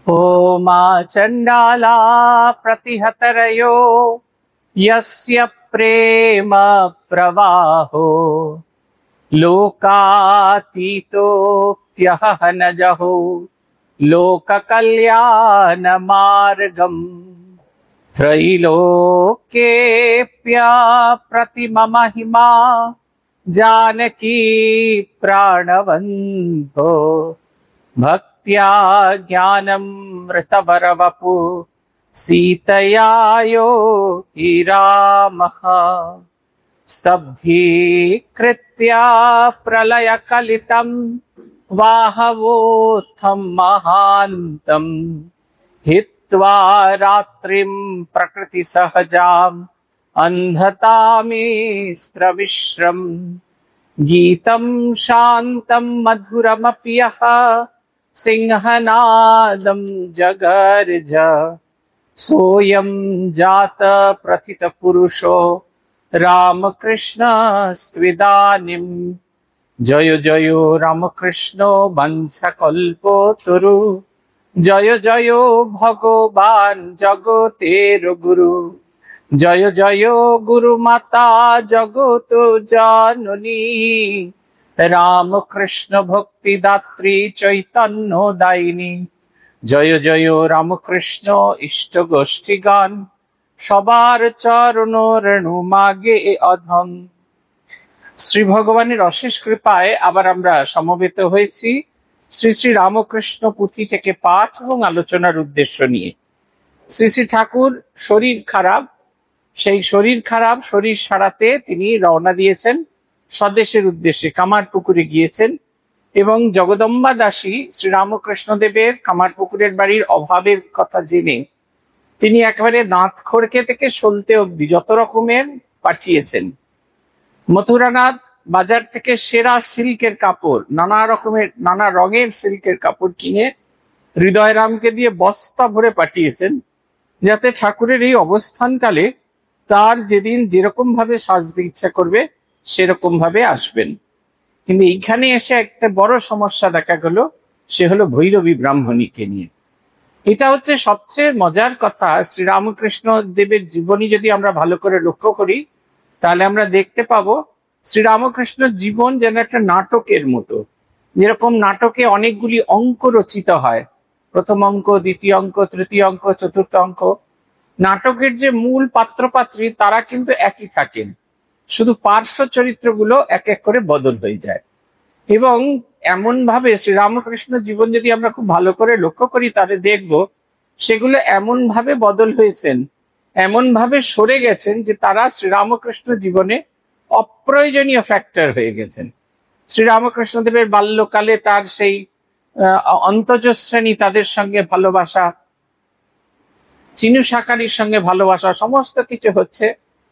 ओमा चंडाला प्रतिहतरयो यस्य प्रेम प्रवाहो लोकातीतोऽप्यहनजहो लोककल्याण मार्गम् त्रैलोक्येऽप्य प्रतिममहिमा जानकी प्राणवन्तो भक्त्या ज्ञानमृतभरवपु सीतया योगी रामः स्तब्धीकृत्य प्रलयकलितं वाहवोत्थं महान्तं हित्वा रात्रिं प्रकृतिसहजाम् अन्धतामिस्त्रविश्रम् गीतं शान्तं मधुरमपि यः सिंहनादं जगर्ज सोऽयं जात प्रथित पुरुषो रामकृष्णस्त्विदानीं जय जय रामकृष्ण वंशकल्पतरु जय जय भगवान् जगतेर गुरु जय जय गुरु माता जगत जननी रामकृष्ण भक्तिदात्री चैतन्य दायिनी जय जय रामकृष्ण इष्ट गोष्ठी गान सबार चरण रेणु मागे अधम। श्री भगवाনের অশেষ কৃপায় আবার আমরা সমবেত হয়েছি শ্রী শ্রী রামকৃষ্ণ পুঁথি থেকে পাঠ এবং আলোচনার উদ্দেশ্য নিয়ে। শ্রী শ্রী ঠাকুর শরীর খারাপ, সেই শরীর সারাতে তিনি রওনা দিয়েছেন স্বদেশের উদ্দেশ্যে, কামারপুকুরে গিয়েছেন এবং জগদম্বা দাসী শ্রীরামকৃষ্ণ দেবের কামারপুকুরের বাড়ির অভাবের কথা জেনে তিনি একেবারে দাঁত খড়কে থেকে সলতে অব্দি যত রকমের পাঠিয়েছেন। মথুরানাথ বাজার থেকে সেরা সিল্কের কাপড়, নানা রঙের সিল্কের কাপড় কিনে হৃদয়রামকে দিয়ে বস্তা ভরে পাঠিয়েছেন, যাতে ঠাকুরের এই অবস্থানকালে তার যেদিন যেরকম ভাবে সাজতে ইচ্ছা করবে সেরকম ভাবে আসবেন। কিন্তু এইখানে এসে একটা বড় সমস্যা দেখা গেল, সে হলো ভৈরবী ব্রাহ্মণীকে নিয়ে। এটা হচ্ছে সবচেয়ে মজার কথা। শ্রীরামকৃষ্ণ দেবের জীবনী যদি আমরা ভালো করে লক্ষ্য করি তাহলে আমরা দেখতে পাবো শ্রীরামকৃষ্ণ জীবন যেন একটা নাটকের মতো। যেরকম নাটকে অনেকগুলি অঙ্ক রচিত হয়, প্রথম অঙ্ক, দ্বিতীয় অঙ্ক, তৃতীয় অঙ্ক, চতুর্থ অঙ্ক, নাটকের যে মূল পাত্রপাত্রী তারা কিন্তু একই থাকেন, শুধু পার্শ্ব চরিত্রগুলো এক এক করে বদল হয়ে যায়। এবং এমন ভাবে শ্রীরামকৃষ্ণ জীবন যদি আমরা খুব ভালো করে লক্ষ্য করি তাহলে দেখব সেগুলো এমন ভাবে বদল হয়েছেন, এমন ভাবে সরে গেছেন যে তারা শ্রীরামকৃষ্ণ জীবনে অপ্রয়োজনীয় ফ্যাক্টর হয়ে গেছেন। শ্রীরামকৃষ্ণ দেবের বাল্যকালে তার সেই অন্তজ শ্রেণী, তাদের সঙ্গে ভালোবাসা, চিনু শাকারির সঙ্গে ভালোবাসা, সমস্ত কিছু হচ্ছে।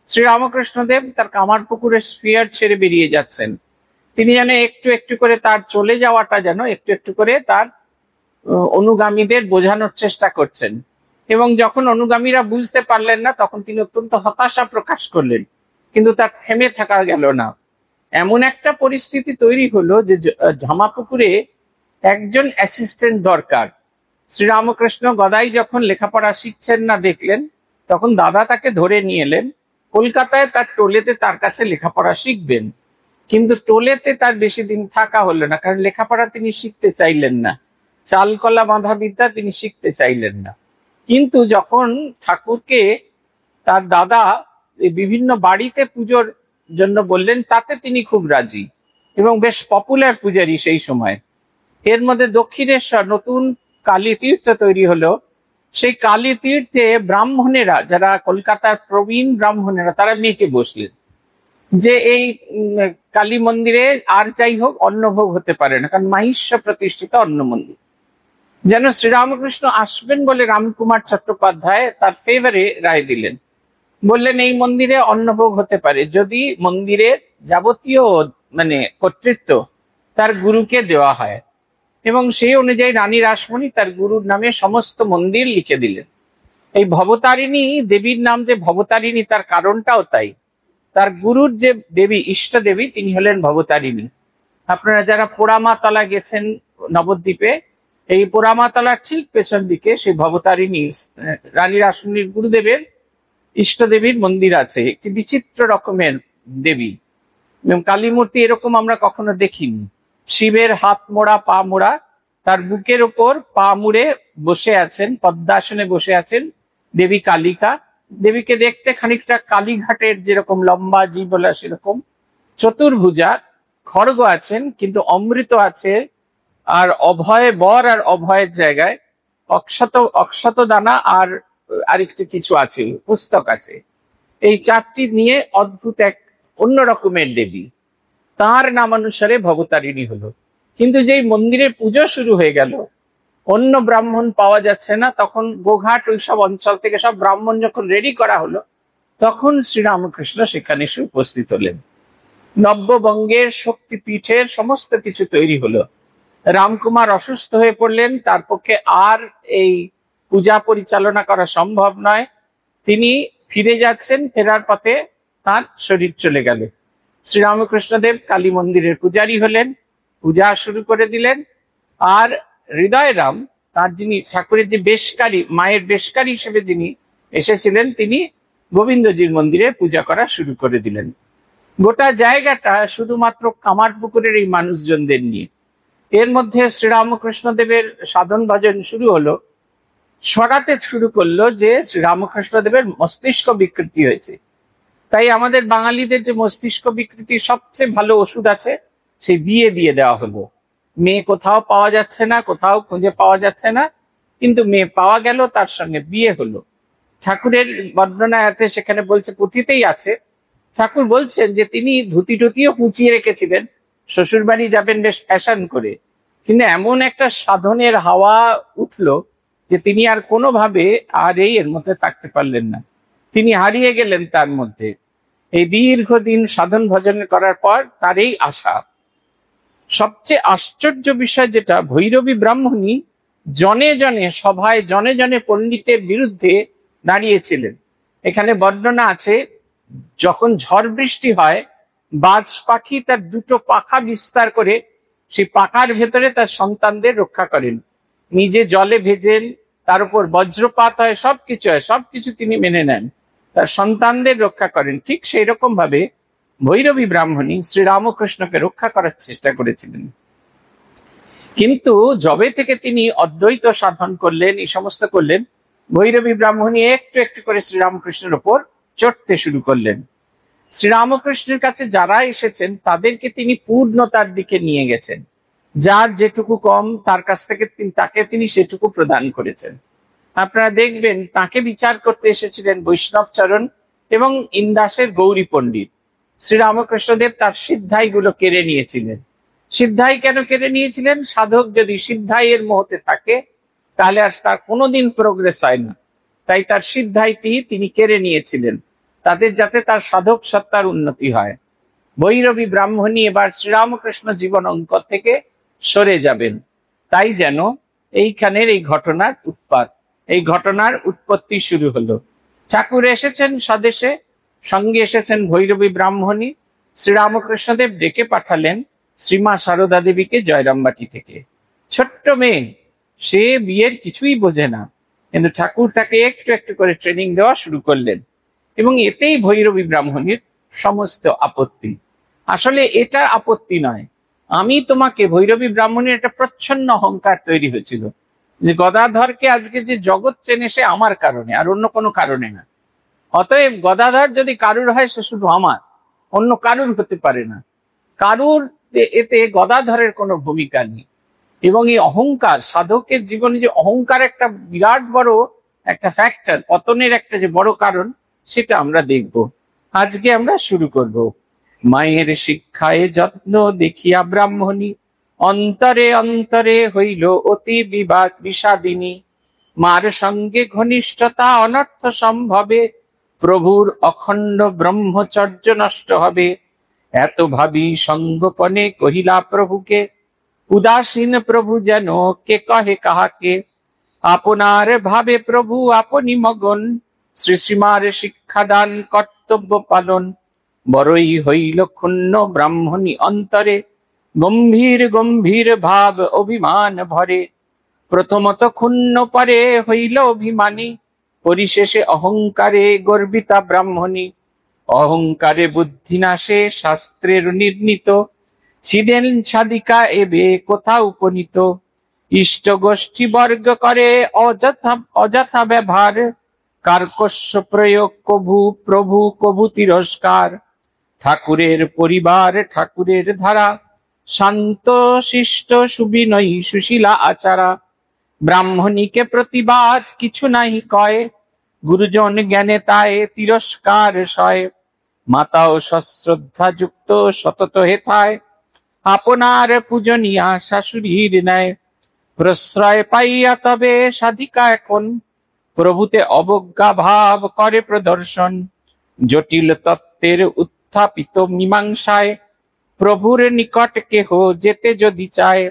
শ্রীরামকৃষ্ণ দেব তার কামারপুকুরের স্ফিয়ার ছেড়ে বেরিয়ে যাচ্ছেন। তিনি যেন একটু একটু করে তার চলে যাওয়াটা যেন একটু একটু করে তার অনুগামীদের বোঝানোর চেষ্টা করছেন। এবং যখন অনুগামীরা বুঝতে পারলেন না তখন তিনি অত্যন্ত হতাশা প্রকাশ করলেন, কিন্তু তার থেমে থাকা গেল না। এমন একটা পরিস্থিতি তৈরি হলো যে ঝামাপুকুরে একজন অ্যাসিস্ট্যান্ট দরকার। শ্রীরামকৃষ্ণ গদাই যখন লেখাপড়া শিখছেন না দেখলেন, তখন দাদা তাকে ধরে নিয়ে এলেন কলকাতায় তার টোলেতে তার কাছে লেখাপড়া শিখবেন। কিন্তু টোলেতে তার বেশি দিন থাকা হলো না, কারণ লেখাপড়া তিনি শিখতে চাইলেন না, চালকলা বাঁধা বিদ্যা তিনি শিখতে চাইলেন না। কিন্তু যখন ঠাকুরকে তার দাদা বিভিন্ন বাড়িতে পুজোর জন্য বললেন, তাতে তিনি খুব রাজি এবং বেশ পপুলার পূজারী সেই সময়। এর মধ্যে দক্ষিণেশ্বর নতুন কালী তীর্থ তৈরি হলো, সেই কালী তীর্থে ব্রাহ্মণেরা, যারা কলকাতার প্রবীণ ব্রাহ্মণেরা, তারা মেয়েকে বসলেন যে এই কালী মন্দিরে আর যাই হোক অন্নভোগ হতে পারে না, কারণ মাহিষ্য প্রতিষ্ঠিত অন্ন মন্দির। যেন শ্রীরামকৃষ্ণ আসবেন বলে রামকুমার চট্টোপাধ্যায় তার ফেভারে রায় দিলেন, বললেন এই মন্দিরে অন্নভোগ হতে পারে যদি মন্দিরের যাবতীয় কর্তৃত্ব তার গুরুকে দেওয়া হয়। এবং সেই অনুযায়ী রানী রাসমণি তার গুরুর নামে সমস্ত মন্দির লিখে দিলেন। এই ভবতারিণী দেবীর নাম যে ভবতারিণী তার কারণটাও তাই, তার গুরুর যে দেবী, ইষ্ট দেবী, তিনি হলেন ভবতারিণী। আপনারা যারা পোড়ামাতলা গেছেন নবদ্বীপে, এই পোড়ামাতলার ঠিক পেছন দিকে সেই ভবতারিণী রানী রাসমণির গুরুদেবের ইষ্টদেবীর মন্দির আছে, একটি বিচিত্র রকমের দেবী। কালী মূর্তি এরকম আমরা কখনো দেখিনি। শিবের হাত মোড়া পা মোড়া, তার বুকের ওপর পা মুড়ে বসে আছেন, পদ্মাসনে বসে আছেন দেবী কালিকা। দেবীকে দেখতে খানিকটা কালীঘাটের যেরকম লম্বা জীবলা সেরকম, চতুর্ভুজা, খড়গ আছেন কিন্তু অমৃত আছে, আর অভয় বর আর অভয়ের জায়গায় অক্ষত দানা আর আরেকটি কিছু আছে, পুস্তক আছে। এই চারটি নিয়ে অদ্ভুত এক অন্য রকমের দেবী, তার নামানুসারে ভবতারিণী হলো। কিন্তু যেই মন্দিরে পুজো শুরু হয়ে গেল, অন্য ব্রাহ্মণ পাওয়া যাচ্ছে না, তখন গোঘাট ওইসব অঞ্চল থেকে সব ব্রাহ্মণ যখন রেডি করা হলো, তখন শ্রীরামকৃষ্ণ সেখানে এসে উপস্থিত হলেন। নব্যবঙ্গের শক্তিপীঠের সমস্ত কিছু তৈরি হলো। রামকুমার অসুস্থ হয়ে পড়লেন, তার পক্ষে আর এই পূজা পরিচালনা করা সম্ভব নয়। তিনি ফিরে যাচ্ছেন, ফেরার পথে তার শরীর চলে গেল। শ্রীরামকৃষ্ণদেব কালী মন্দিরের পূজারী হলেন, পূজা শুরু করে দিলেন। আর হৃদয়রাম, তার যিনি ঠাকুরের যে বেশকারী, মায়ের বেশকারী হিসেবে যিনি এসেছিলেন, তিনি গোবিন্দজির মন্দিরে পূজা করা শুরু করে দিলেন। গোটা জায়গাটা শুধুমাত্র কামারপুকুরের এই মানুষজনদের নিয়ে। এর মধ্যে শ্রীরামকৃষ্ণদেবের সাধন ভজন শুরু হলো, ছড়াতে শুরু করলো যে শ্রীরামকৃষ্ণদেবের মস্তিষ্ক বিকৃতি হয়েছে। তাই আমাদের বাঙালিদের যে মস্তিষ্ক বিকৃতির সবচেয়ে ভালো ওষুধ আছে, সেই বিয়ে দিয়ে দেওয়া হলো। মেয়ে কোথাও পাওয়া যাচ্ছে না, কোথাও খুঁজে পাওয়া যাচ্ছে না, কিন্তু মেয়ে পাওয়া গেল, তার সঙ্গে বিয়ে হলো। ঠাকুরের বর্ণনা আছে, সেখানে বলছে, পুঁথিতেই আছে, ঠাকুর বলছেন যে তিনি ধুতি টুতিও কুচিয়ে রেখেছিলেন, শ্বশুর বাড়ি যাবেন বেশ ফ্যাশন করে, কিন্তু এমন একটা সাধনের হাওয়া উঠলো যে তিনি আর কোনোভাবে আর এর মধ্যে থাকতে পারলেন না, তিনি হারিয়ে গেলেন তার মধ্যে। এই দীর্ঘদিন সাধন ভজন করার পর তার এই আশা। সবচেয়ে আশ্চর্য বিষয় যেটা, ভৈরবী ব্রাহ্মণী জনে জনে সভায় জনে জনে পণ্ডিতের বিরুদ্ধে দাঁড়িয়েছিলেন। এখানে বর্ণনা আছে, যখন ঝড় বৃষ্টি হয়, বাজ পাখি তার দুটো পাখা বিস্তার করে সেই পাখার ভেতরে তার সন্তানদের রক্ষা করেন, নিজে জলে ভেজেন, তার উপর বজ্রপাত হয়, সবকিছু হয়, সবকিছু তিনি মেনে নেন, তার সন্তানদের রক্ষা করেন। ঠিক সেই রকম ভাবে ভৈরবী ব্রাহ্মণী শ্রীরামকৃষ্ণকে রক্ষা করার চেষ্টা করেছিলেন। কিন্তু যবে থেকে তিনি অদ্বৈত সাধন করলেন, এই সমস্ত করলেন, ভৈরবী ব্রাহ্মণী একটু একটু করে শ্রীরামকৃষ্ণের ওপর চড়তে শুরু করলেন। শ্রীরামকৃষ্ণের কাছে যারা এসেছেন তাদেরকে তিনি পূর্ণতার দিকে নিয়ে গেছেন, যার যেটুকু কম তার কাছ থেকে তাকে তিনি সেটুকু প্রদান করেছেন। আপনারা দেখবেন তাকে বিচার করতে এসেছিলেন বৈষ্ণবচরণ এবং ইন্দাসের গৌরী পণ্ডিত। শ্রীরামকৃষ্ণদেব তার সিদ্ধাইগুলো কেড়ে নিয়েছিলেন। সিদ্ধাই কেন কেড়ে নিয়েছিলেন? সাধক যদি সিদ্ধাইয়ের মোহতে থাকে তাহলে আর তার কোনোদিন প্রোগ্রেস হয় না, তাই তার সিদ্ধাইটি তিনি কেড়ে নিয়েছিলেন, তাদের যাতে তার সাধক সত্তার উন্নতি হয়। ভৈরবী ব্রাহ্মণী এবার শ্রীরামকৃষ্ণ জীবন অঙ্ক থেকে সরে যাবেন, তাই যেন এইখানের এই ঘটনার এই ঘটনার উৎপত্তি শুরু হলো। ঠাকুর এসেছেন স্বদেশে, সঙ্গে এসেছেন ভৈরবী ব্রাহ্মণী। শ্রীরামকৃষ্ণদেব ডেকে পাঠালেন শ্রীমা সারদা দেবীকে জয়রামবাটি থেকে। ছোট্ট মেয়ে, সে বিয়ের কিছুই বোঝে না, কিন্তু ঠাকুর তাকে একটু একটু করে ট্রেনিং দেওয়া শুরু করলেন, এবং এতেই ভৈরবী ব্রাহ্মণীর সমস্ত আপত্তি। আসলে এটা আপত্তি নয়, আমি তোমাকে, ভৈরবী ব্রাহ্মণীর একটা প্রচ্ছন্ন অহংকার তৈরি হয়েছিল যে গদাধরকে আজকে যে জগৎ চেনে সে আমার কারণে, আর অন্য কোনো কারণে না। অতএব গদাধর যদি কারুর হয় সে শুধু আমার, অন্য কারুর হতে পারে না। কারুর এতে গদাধরের কোনো ভূমিকা নেই। এবং এই অহংকার, সাধকের জীবনে যে অহংকার একটা বিরাট বড় একটা ফ্যাক্টর, পতনের একটা যে বড় কারণ, সেটা আমরা দেখব। আজকে আমরা শুরু করব। মায়ের শিক্ষায় যত্ন দেখিয়া ব্রাহ্মণী অন্তরে অন্তরে হইল অতি বিষাদিনী। মার সঙ্গে ঘনিষ্ঠতা অনর্থ সম্ভবে, প্রভুর অখণ্ড ব্রহ্মচর্য নষ্ট হবে। এত ভাবি সঙ্গোপনে কহিলা প্রভুকে, উদাসীন প্রভু যেন কে কহে কাহাকে। আপনার ভাবে প্রভু আপনি মগন, শ্রী শ্রীমার শিক্ষাদান কর্তব্য পালন। বড়ই হইল ক্ষুণ্ণ ব্রাহ্মণী অন্তরে, গম্ভীর গম্ভীর ভাব অভিমান ভরে। প্রথমত ক্ষুণ্ণ পরে হইল অভিমানী, পরিশেষে অহংকারে গর্বিতা ব্রাহ্মণী। অহংকারে বুদ্ধিনাশে শাস্ত্রের নির্ণীত, ছিলেন সাধিকা এবে কোথা উপনীত। ইষ্ট গোষ্ঠী বর্গ করে অযথা ব্যবহার, কার্কস্য প্রয়োগ কভু প্রভু কভু তিরস্কার। ঠাকুরের পরিবার ঠাকুরের ধারা, শান্ত শিষ্ট সুবিনয়ী সুশীলা আচারা। ব্রাহ্মণীকে প্রতিবাদ কিছু নাহি কয়, গুরুজন জ্ঞানে তাই তিরস্কার সয়। মাতা ও সশ্রদ্ধা যুক্ত সতত হেথায়, আপনার পূজনীয়া শাশুড়ির ন্যায়। প্রশ্রয় পাইয়া তবে সাধিকা এখন, প্রভুতে অবজ্ঞা ভাব করে প্রদর্শন। জটিল তত্ত্বের উত্থাপিত মীমাংসায়, প্রভুর নিকট কেহ যেতে যদি চায়।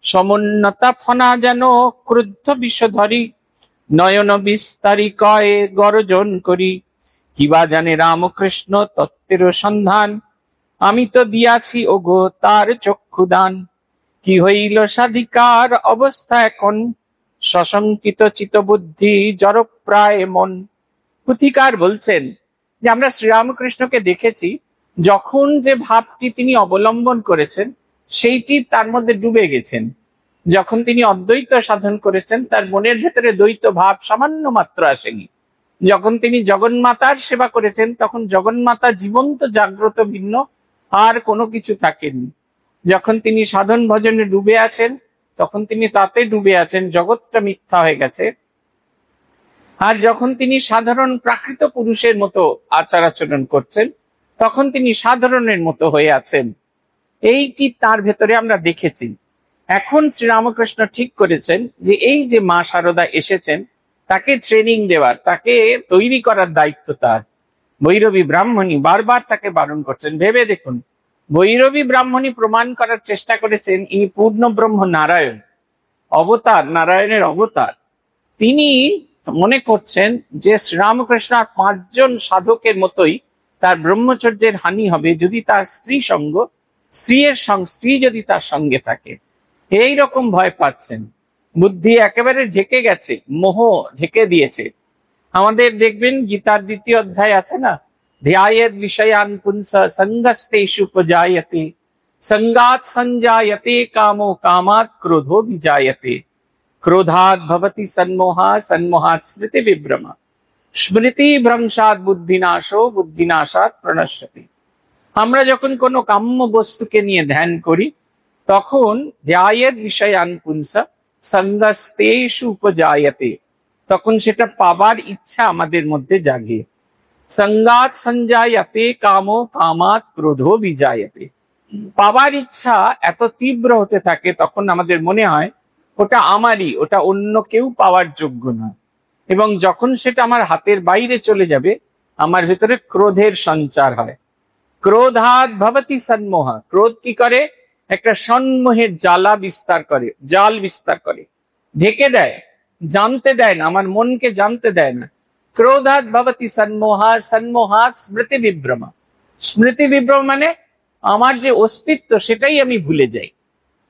সমুন্নতা ফনা যেন ক্রুদ্ধ বিষধরি, নয়ন বিস্তারি কয়ে গর্জন করি। কিবা জানে রামকৃষ্ণ তত্ত্বের সন্ধান, আমি তো দিয়াছি ওগো তার চক্ষুদান। কি হইল সাধিকার অবস্থা এখন, সশঙ্কিত চিত্তবুদ্ধি জড়প্রায় মন। পুথিকার বলছেন যে আমরা শ্রীরামকৃষ্ণকে দেখেছি, যখন যে ভাবটি তিনি অবলম্বন করেছেন সেইটি তার মধ্যে ডুবে গেছেন। যখন তিনি অদ্বৈত সাধন করেছেন তার মনের ভেতরে দ্বৈত ভাব সামান্য মাত্র আসেনি। যখন তিনি জগন্মাতার সেবা করেছেন তখন জগন্মাতা জীবন্ত জাগ্রত ভিন্ন আর কোনো কিছু থাকেনি। যখন তিনি সাধন ভজনে ডুবে আছেন তখন তিনি তাতে ডুবে আছেন, জগৎটা মিথ্যা হয়ে গেছে। আর যখন তিনি সাধারণ প্রাকৃত পুরুষের মতো আচার আচরণ করছেন তখন তিনি সাধারণের মতো হয়ে আছেন। এইটি তার ভেতরে আমরা দেখেছি। এখন শ্রীরামকৃষ্ণ ঠিক করেছেন যে এই যে মা শারদা এসেছেন তাকে ট্রেনিং দেওয়ার, তাকে তৈরি করার দায়িত্ব তার। ভৈরবী ব্রাহ্মণী বারবার তাকে বারণ করছেন। ভেবে দেখুন, ভৈরবী ব্রাহ্মণী প্রমাণ করার চেষ্টা করেছেন ইনি পূর্ণ ব্রহ্ম নারায়ণ, অবতার, নারায়ণের অবতার। তিনি মনে করছেন যে শ্রীরামকৃষ্ণ আর 5 জন সাধকের মতোই তার ব্রহ্মচর্যের হানি হবে যদি তার স্ত্রী যদি তার সঙ্গে থাকে। এই রকম ভয় পাচ্ছেন। বুদ্ধি একেবারে ঢেকে গেছে, মোহ ঢেকে দিয়েছে। আমাদের দেখবেন গীতার 2য় অধ্যায় আছে না, ধ্যায়েদ বিষয়ান পুংস সঙ্গস্তেষু উপজায়তে, সঙ্গাৎ সঞ্জায়তে কামো, কামাৎ ক্রোধো বিজায়তে, ক্রোধাৎ ভবতি সন্মোহা, সন্মোহাৎ স্মৃতি বিভ্রমা, স্মৃতি ভ্রংশাৎ বুদ্ধিনাশো, বুদ্ধিনাশাৎ প্রণশ্যতি। আমরা যখন কোনো কাম্য বস্তুকে নিয়ে ধ্যান করি তখন ধ্যায়েদ বিষয়ান পুংস সঙ্গস্তেষু উপজায়তে, তখন সেটা পাবার ইচ্ছা আমাদের মধ্যে জাগে। সঙ্গাৎ সঞ্জায়তে কামো, কামাৎ ক্রোধো বিজায়তে, পাবার ইচ্ছা এত তীব্র হতে থাকে তখন আমাদের মনে হয় ওটা আমারই, ওটা অন্য কেউ পাওয়ার যোগ্য নয়। এবং যখন সেটা আমার হাতের বাইরে চলে যাবে আমার ভেতরে ক্রোধের সঞ্চার হয়। ক্রোধাৎ ভবতি সন্মোহা, ক্রোধ কি করে? একটা সন্মোহের জাল বিস্তার করে, ঢেকে দেয়, জানতে দেয় না, আমার মনকে জানতে দেয় না। ক্রোধাৎ ভবতি সন্মোহা, সন্মোহাৎ স্মৃতি বিভ্রমা। স্মৃতি বিভ্রম মানে আমার যে অস্তিত্ব সেটাই আমি ভুলে যাই।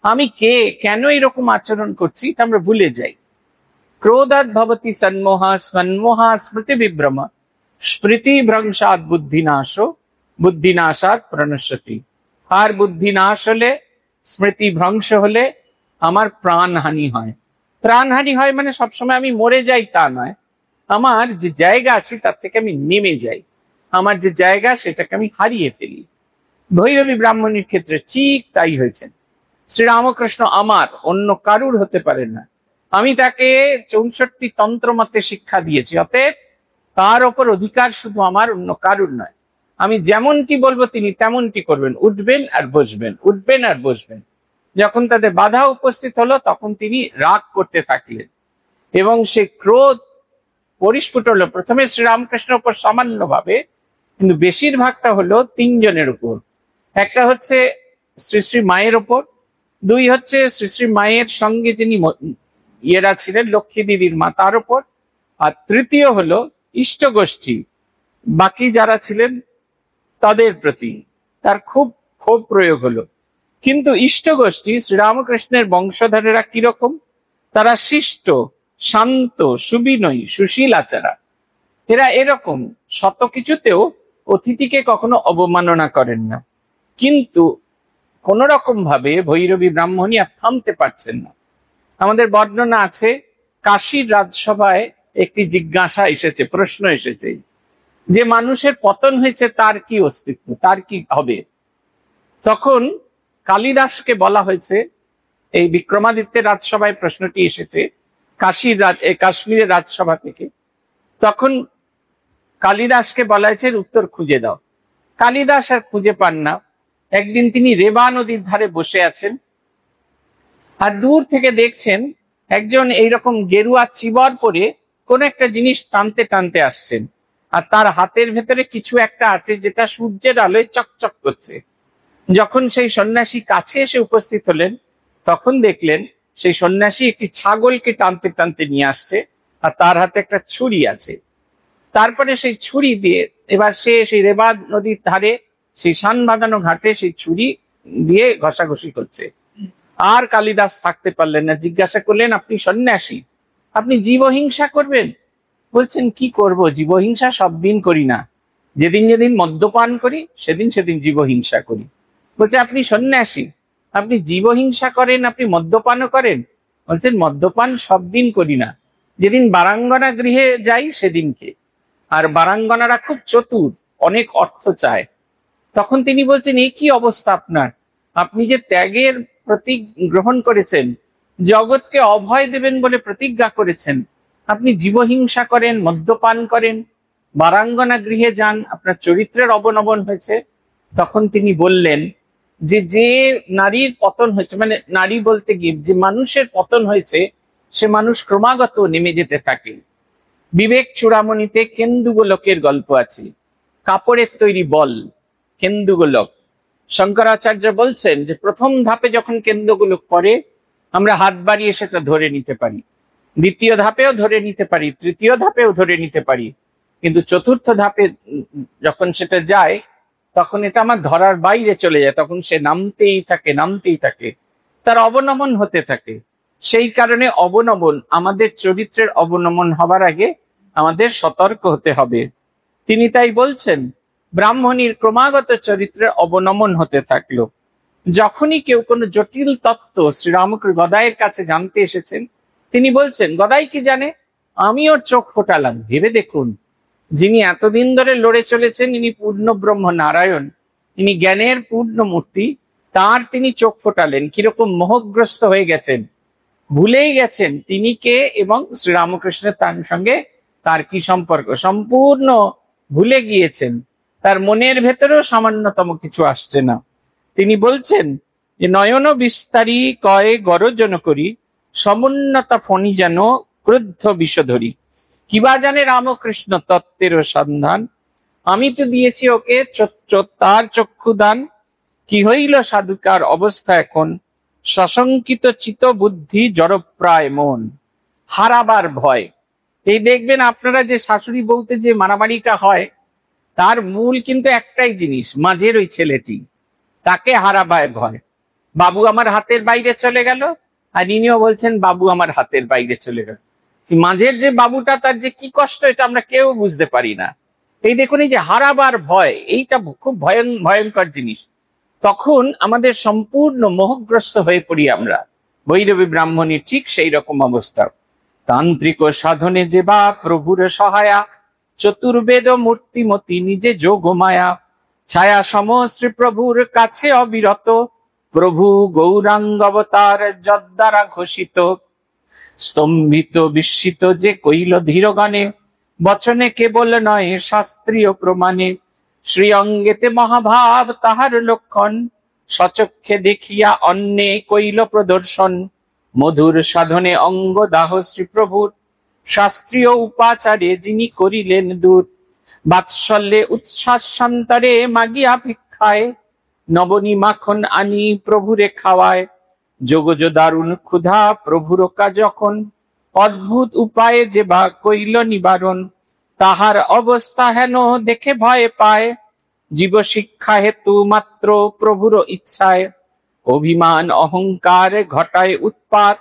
আমি কে, কেন এরকম আচরণ করছি এটা আমরা ভুলে যাই। ক্রোধাৎ ভবতি সন্মোহা, সন্মোহা স্মৃতি বিভ্রমা, স্মৃতি ভ্রংশাৎ বুদ্ধিনাশো, বুদ্ধিনাশাৎ প্রণশ্যতি। আর বুদ্ধিনাশ হলে, স্মৃতি ভ্রংশ হলে আমার প্রাণহানি হয়। প্রাণহানি হয় মানে সবসময় আমি মরে যাই তা নয়, আমার যে জায়গা আছে তার থেকে আমি নেমে যাই, আমার যে জায়গা সেটাকে আমি হারিয়ে ফেলি। ভৈরবী ব্রাহ্মণীর ক্ষেত্রে ঠিক তাই হয়েছে। শ্রীরামকৃষ্ণ আমার, অন্য কারুর হতে পারে না। আমি তাকে 64 তন্ত্র মতে শিক্ষা দিয়েছি, অতএব তার ওপর অধিকার শুধু আমার, অন্য কারুর নয়। আমি যেমনটি বলবো তিনি তেমনটি করবেন, উঠবেন আর বসবেন, উঠবেন আর বসবেন। যখন তাদের বাধা উপস্থিত হলো তখন তিনি রাগ করতে থাকলেন এবং সে ক্রোধ পরিস্ফুট হলো প্রথমে শ্রীরামকৃষ্ণের উপর সামান্য ভাবে, কিন্তু বেশিরভাগটা হলো 3 জনের উপর। একটা হচ্ছে শ্রী শ্রী মায়ের ওপর, 2 হচ্ছে শ্রী শ্রী মায়ের সঙ্গে যিনি ইয়েরা ছিলেন, লক্ষ্মী দিদির মা, তার উপর, আর 3য় হলো ইষ্ট গোষ্ঠী, বাকি যারা ছিলেন তাদের প্রতি তার খুব ক্ষোভ প্রয়োগ হলো। কিন্তু ইষ্ট গোষ্ঠী শ্রীরামকৃষ্ণের বংশধরেরা কিরকম, তারা শিষ্ট, শান্ত, সুবিনয়ী, সুশীল আচারা। এরা এরকম শত কিছুতেও অতিথিকে কখনো অবমাননা করেন না। কিন্তু কোন রকম ভাবে ভৈরবী ব্রাহ্মণী আর থামতে পারছেন না। আমাদের বর্ণনা আছে, কাশীর রাজসভায় একটি জিজ্ঞাসা এসেছে, প্রশ্ন এসেছে, যে মানুষের পতন হয়েছে তার কি অস্তিত্ব, তার কি হবে? তখন কালিদাসকে বলা হয়েছে, এই বিক্রমাদিত্যের রাজসভায় প্রশ্নটি এসেছে কাশ্মীরের রাজসভা থেকে। তখন কালিদাসকে বলা হয়েছে উত্তর খুঁজে দাও। কালিদাস আর খুঁজে পান না। একদিন তিনি রেবা নদীর ধারে বসে আছেন, আর দূর থেকে দেখছেন একজন এইরকম গেরুয়া চিবর পরে কোন একটা জিনিস টানতে টানতে আসছেন, আর তার হাতের ভেতরে কিছু একটা আছে যেটা সূর্যের আলোয় চকচক করছে। যখন সেই সন্ন্যাসী কাছে এসে উপস্থিত হলেন, তখন দেখলেন সেই সন্ন্যাসী একটি ছাগলকে টানতে টানতে নিয়ে আসছে, আর তার হাতে একটা ছুরি আছে। তারপরে সেই ছুরি দিয়ে এবার সে সেই রেবা নদীর ধারে সেই শান বাঁধানো ঘাটে সেই ছুরি দিয়ে ঘষাঘষি করছে। আর কালিদাস থাকতে পারলেন না, জিজ্ঞাসা করলেন, আপনি সন্ন্যাসী, আপনি জীবহিংসা করবেন? বলছেন, কি করব, জীবহিংসা সব দিন করি না, যেদিন যেদিন মদ্যপান করি সেদিন সেদিন জীবহিংসা করি। বলছে, আপনি সন্ন্যাসী, আপনি জীবহিংসা করেন, আপনি মদ্যপানও করেন? বলছেন, মদ্যপান সব দিন করি না, যেদিন বারাঙ্গনা গৃহে যাই সেদিনকে। আর বারাঙ্গনারা খুব চতুর, অনেক অর্থ চায়। তখন তিনি বলছেন, এই কি অবস্থা আপনার? আপনি যে ত্যাগের প্রতীক গ্রহণ করেছেন, জগৎকে অভয় দেবেন বলে প্রতিজ্ঞা করেছেন, আপনি জীবহিংসা করেন, মদ্যপান করেন, বারাঙ্গনা গৃহে যান, আপনার চরিত্রের অবনমন হয়েছে। তখন তিনি বললেন যে নারীর পতন হয়েছে, মানে নারী বলতে গিয়ে যে মানুষের পতন হয়েছে, সে মানুষ ক্রমাগত নেমে যেতে থাকে। বিবেক চূড়ামণিতে কেন্দুগোলকের গল্প আছে, কাপড়ের তৈরি বল কেন্দুগোলক। শঙ্করাচার্য বলছেন যে প্রথম ধাপে যখন কেন্দ্রগুলোক পড়ে, আমরা হাত বাড়িয়ে সেটা ধরে নিতে পারি, দ্বিতীয় ধাপেও ধরে নিতে পারি, তৃতীয় ধাপেও ধরে নিতে পারি, কিন্তু চতুর্থ ধাপে যখন সেটা যায় তখন এটা আমার ধরার বাইরে চলে যায়, তখন সে নামতেই থাকে, নামতেই থাকে, তার অবনমন হতে থাকে। সেই কারণে অবনমন, আমাদের চরিত্রের অবনমন হবার আগে আমাদের সতর্ক হতে হবে। তিনি তাই বলছেন, ব্রাহ্মণীর ক্রমাগত চরিত্রের অবনমন হতে থাকলো। যখনই কেউ কোনো জটিল তত্ত্ব শ্রীরামকৃষ্ণ গদাইয়ের কাছে জানতে এসেছেন, তিনি বলছেন, গদাই কি জানে? আমি ওর চোখ ফোটালাম। ভেবে দেখুন, যিনি এতদিন ধরে লড়ে চলেছেন, ইনি পূর্ণ ব্রহ্ম নারায়ণ, ইনি জ্ঞানের পূর্ণ মূর্তি, তার তিনি চোখ ফোটালেন। কিরকম মোহগ্রস্ত হয়ে গেছেন, ভুলেই গেছেন তিনি কে এবং শ্রীরামকৃষ্ণের তার সঙ্গে তার কি সম্পর্ক, সম্পূর্ণ ভুলে গিয়েছেন। তার মনের ভেতরেও সামান্যতম কিছু আসছে না। তিনি বলছেন যে নয়ন বিস্তারী কয়ে গরজন করি, সমুন্নত ফণি যেন ক্রুদ্ধ বিষধরি। কিবা জানে রামকৃষ্ণ তত্ত্বের সন্ধান, আমি তো দিয়েছি ওকে তার চক্ষুদান। কি হইল সাধুকার অবস্থা এখন, সশঙ্কিত চিত বুদ্ধি জড়প্রায় মন। হারাবার ভয়। এই দেখবেন আপনারা যে শাশুড়ি বউতে যে মারামারিটা হয়, তার মূল কিন্তু একটাই জিনিস, মাঝের ওই ছেলেটি, তাকে হারাবার ভয়। বাবু আমার হাতের বাইরে চলে গেল, আর ইনিও বলছেন বাবু আমার হাতের বাইরে চলে গেল। মাঝের যে বাবুটা, তার যে কি কষ্ট, এটা আমরা কেউ বুঝতে পারি না। এই দেখুন, এই যে হারাবার ভয়, এইটা খুব ভয়ঙ্কর জিনিস। তখন আমাদের সম্পূর্ণ মোহগ্রস্ত হয়ে পড়ি আমরা। ভৈরবী ব্রাহ্মণী ঠিক সেই রকম অবস্থা। তান্ত্রিক সাধনে যে বা প্রভুর সহায়া, চতুর্বেদ মূর্তিমতি নিজে যোগ মায়া। ছায়া সমশ্রী প্রভুর কাছে অবিরত, প্রভু গৌরাঙ্গ অবতার যদ্বারা ঘোষিত। স্তম্ভিত বিস্মিত যে কইল ধীরগানে, বচনে কেবল নয় শাস্ত্রীয় প্রমাণে। শ্রী অঙ্গেতে মহাভাব তাহার লক্ষণ, সচক্ষে দেখিয়া অন্যে কইল প্রদর্শন। মধুর সাধনে অঙ্গ দাহ শ্রী প্রভুর, শাস্ত্রীয় উপাচারে যিনি করিলেন দূর। বাৎসল্যে উচ্ছ্বাসান্তরে মাগিয়া ভিক্ষায়, নবনী মাখন আনি প্রভুরে খাওয়ায়। যোগজ দারুণ ক্ষুধা প্রভুর কাজ যখন, অদ্ভুত উপায়ে যে বা কইল নিবারণ। তাহার অবস্থা হেন দেখে ভয় পায়, জীব শিক্ষা হেতু মাত্র প্রভুর ইচ্ছায়। অভিমান অহংকার ঘটায় উৎপাত,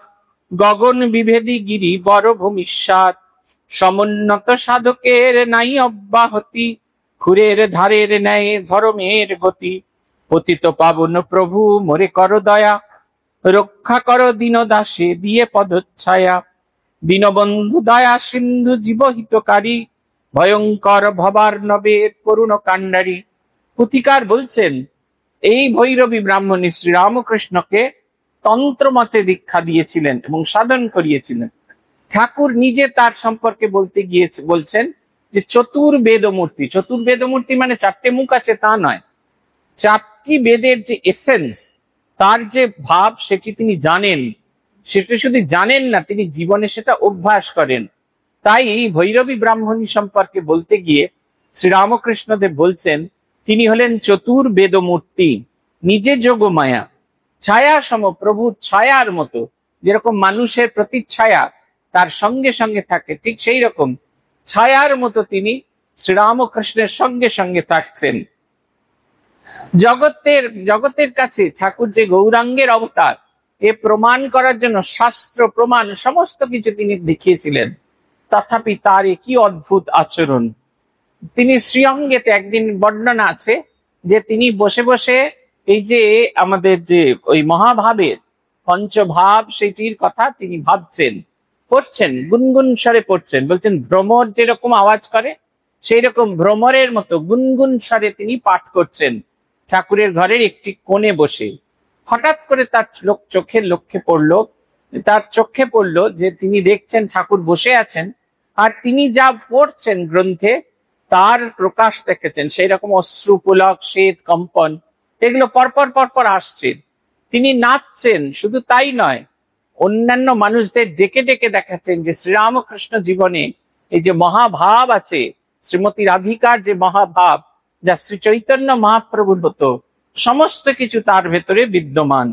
গগন বিভেদী গিরি বড় ভূমিষ্যাত, সমুন্নত সাধকের নাই অব্যাহতি, খুরের ধারের ন্যায় ধর্মের গতি, পতিত পাবন প্রভু মোরে কর দয়া, রক্ষা কর দীন দাসে দিয়ে পদচ্ছায়া, দীনবন্ধু দয়া সিন্ধু জীবহিতকারী, ভয়ঙ্কর ভবার্ণবের করুণ কাণ্ডারী। পুথিকার বলছেন এই ভৈরবী ব্রাহ্মণী শ্রীরামকৃষ্ণকে তন্ত্রমতে দীক্ষা দিয়েছিলেন এবং সাধন করিয়েছিলেন। ঠাকুর নিজে তার সম্পর্কে বলতে গিয়ে বলছেন যে চতুর্বেদমূর্তি, চতুর্বেদমূর্তি মানে চারটে মুখ আছে তা নয়, চারটি বেদের যে এসেন্স, তার যে ভাব সেটি তিনি জানেন, সেটা শুধু জানেন না, তিনি জীবনে সেটা অভ্যাস করেন। তাই ভৈরবী ব্রাহ্মণী সম্পর্কে বলতে গিয়ে শ্রীরামকৃষ্ণদেব বলছেন তিনি হলেন চতুর্বেদমূর্তি, নিজে যোগমায়া, ছায়া সম, প্রভুর ছায়ার মতো। যেরকম মানুষের প্রতিচ্ছায়া তার সঙ্গে সঙ্গে থাকে, ঠিক সেই রকম ছায়ার মতো তিনি শ্রীরামকৃষ্ণের সঙ্গে সঙ্গে থাকছেন। জগতের কাছে ঠাকুর যে গৌরাঙ্গের অবতার, এ প্রমাণ করার জন্য শাস্ত্র প্রমাণ সমস্ত কিছু তিনি দেখিয়েছিলেন। তথাপি তার কি অদ্ভুত আচরণ। তিনি শ্রীঅঙ্গেতে একদিন বর্ণনা আছে যে তিনি বসে বসে এই যে আমাদের যে ওই মহাভাবের পঞ্চভাব সেটির কথা তিনি ভাবছেন, পড়ছেন, গুনগুন স্বরে পড়ছেন। বলছেন ভ্রমর যেরকম আওয়াজ করে সেই রকম ভ্রমরের মতো গুনগুন স্বরে তিনি পাঠ করছেন ঠাকুরের ঘরের একটি কোণে বসে। হঠাৎ করে তার চোখে পড়লো যে তিনি দেখছেন ঠাকুর বসে আছেন, আর তিনি যা পড়ছেন গ্রন্থে তার প্রকাশ দেখেছেন। সেই রকম অশ্রু, পুলক, শ্বেত, কম্পন এগুলো পরপর আসছে। তিনি নাচছেন, শুধু তাই নয়, অন্যান্য মানুষদের ডেকে ডেকে দেখাচ্ছেন যে শ্রীরামকৃষ্ণ জীবনে এই যে মহাভাব আছে, শ্রীমতী রাধিকার যে মহাভাব, যা শ্রী চৈতন্য মহাপ্রভুর হতো, সমস্ত কিছু তার ভেতরে বিদ্যমান।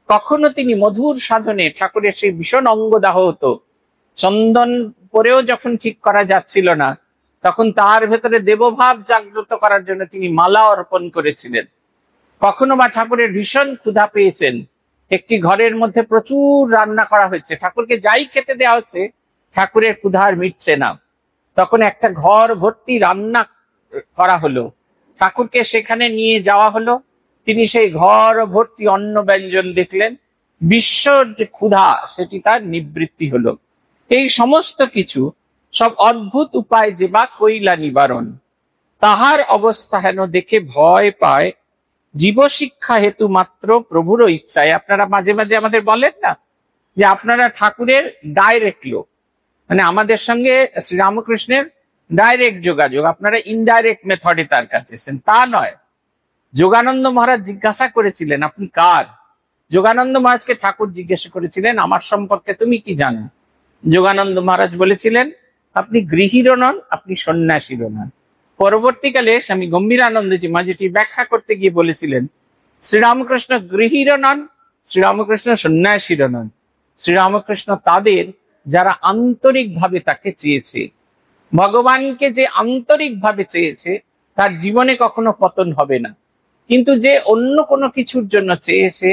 কখনো তিনি মধুর সাধনে ঠাকুরের সেই ভীষণ অঙ্গদাহ হতো, চন্দন পরেও যখন ঠিক করা যাচ্ছিল না, তখন তার ভেতরে দেবভাব জাগ্রত করার জন্য তিনি মালা অর্পণ করেছিলেন। কখনো বা ঠাকুরের ভীষণ ক্ষুধা পেয়েছেন, একটি ঘরের মধ্যে প্রচুর রান্না করা হয়েছে, ঠাকুরকে যাই খেতে দেওয়া হচ্ছে ঠাকুরের ক্ষুধার মিটছে না, তখন একটা ঘর ভর্তি রান্না করা হলো, ঠাকুরকে সেখানে নিয়ে যাওয়া হলো, তিনি সেই ঘর ভর্তি অন্ন ব্যঞ্জন দেখলেন, বিশ্বর যে ক্ষুধা সেটি তার নিবৃত্তি হলো। এই সমস্ত কিছু সব অদ্ভুত উপায় যে বা কইলা নিবারণ। তাহার অবস্থা হেন দেখে ভয় পায়, জীবশিক্ষা হেতু মাত্র প্রভুর ইচ্ছায়। আপনারা মাঝে মাঝে আমাদের বলেন না যে আপনারা ঠাকুরের ডাইরেক্ট লোক, মানে আমাদের সঙ্গে শ্রীরামকৃষ্ণের ডাইরেক্ট যোগাযোগ, আপনারা ইনডাইরেক্ট মেথডে তার কাছে এসেছেন, তা নয়। যোগানন্দ মহারাজ জিজ্ঞাসা করেছিলেন আপনি কার? যোগানন্দ মহারাজকে ঠাকুর জিজ্ঞাসা করেছিলেন আমার সম্পর্কে তুমি কি জানো? যোগানন্দ মহারাজ বলেছিলেন আপনি গৃহীরও নন, আপনি সন্ন্যাসীরও নন। পরবর্তীকালে স্বামী গম্ভীরানন্দজি মাঝেটি ব্যাখ্যা করতে গিয়ে বলেছিলেন শ্রীরামকৃষ্ণ গৃহীরও নন, শ্রীরামকৃষ্ণ সন্ন্যাসীরও নন। শ্রীরামকৃষ্ণ তাদের যারা আন্তরিকভাবে তাকে চেয়েছে, ভগবানকে যে আন্তরিকভাবে চেয়েছে তার জীবনে কখনো পতন হবে না। কিন্তু যে অন্য কোনো কিছুর জন্য চেয়েছে,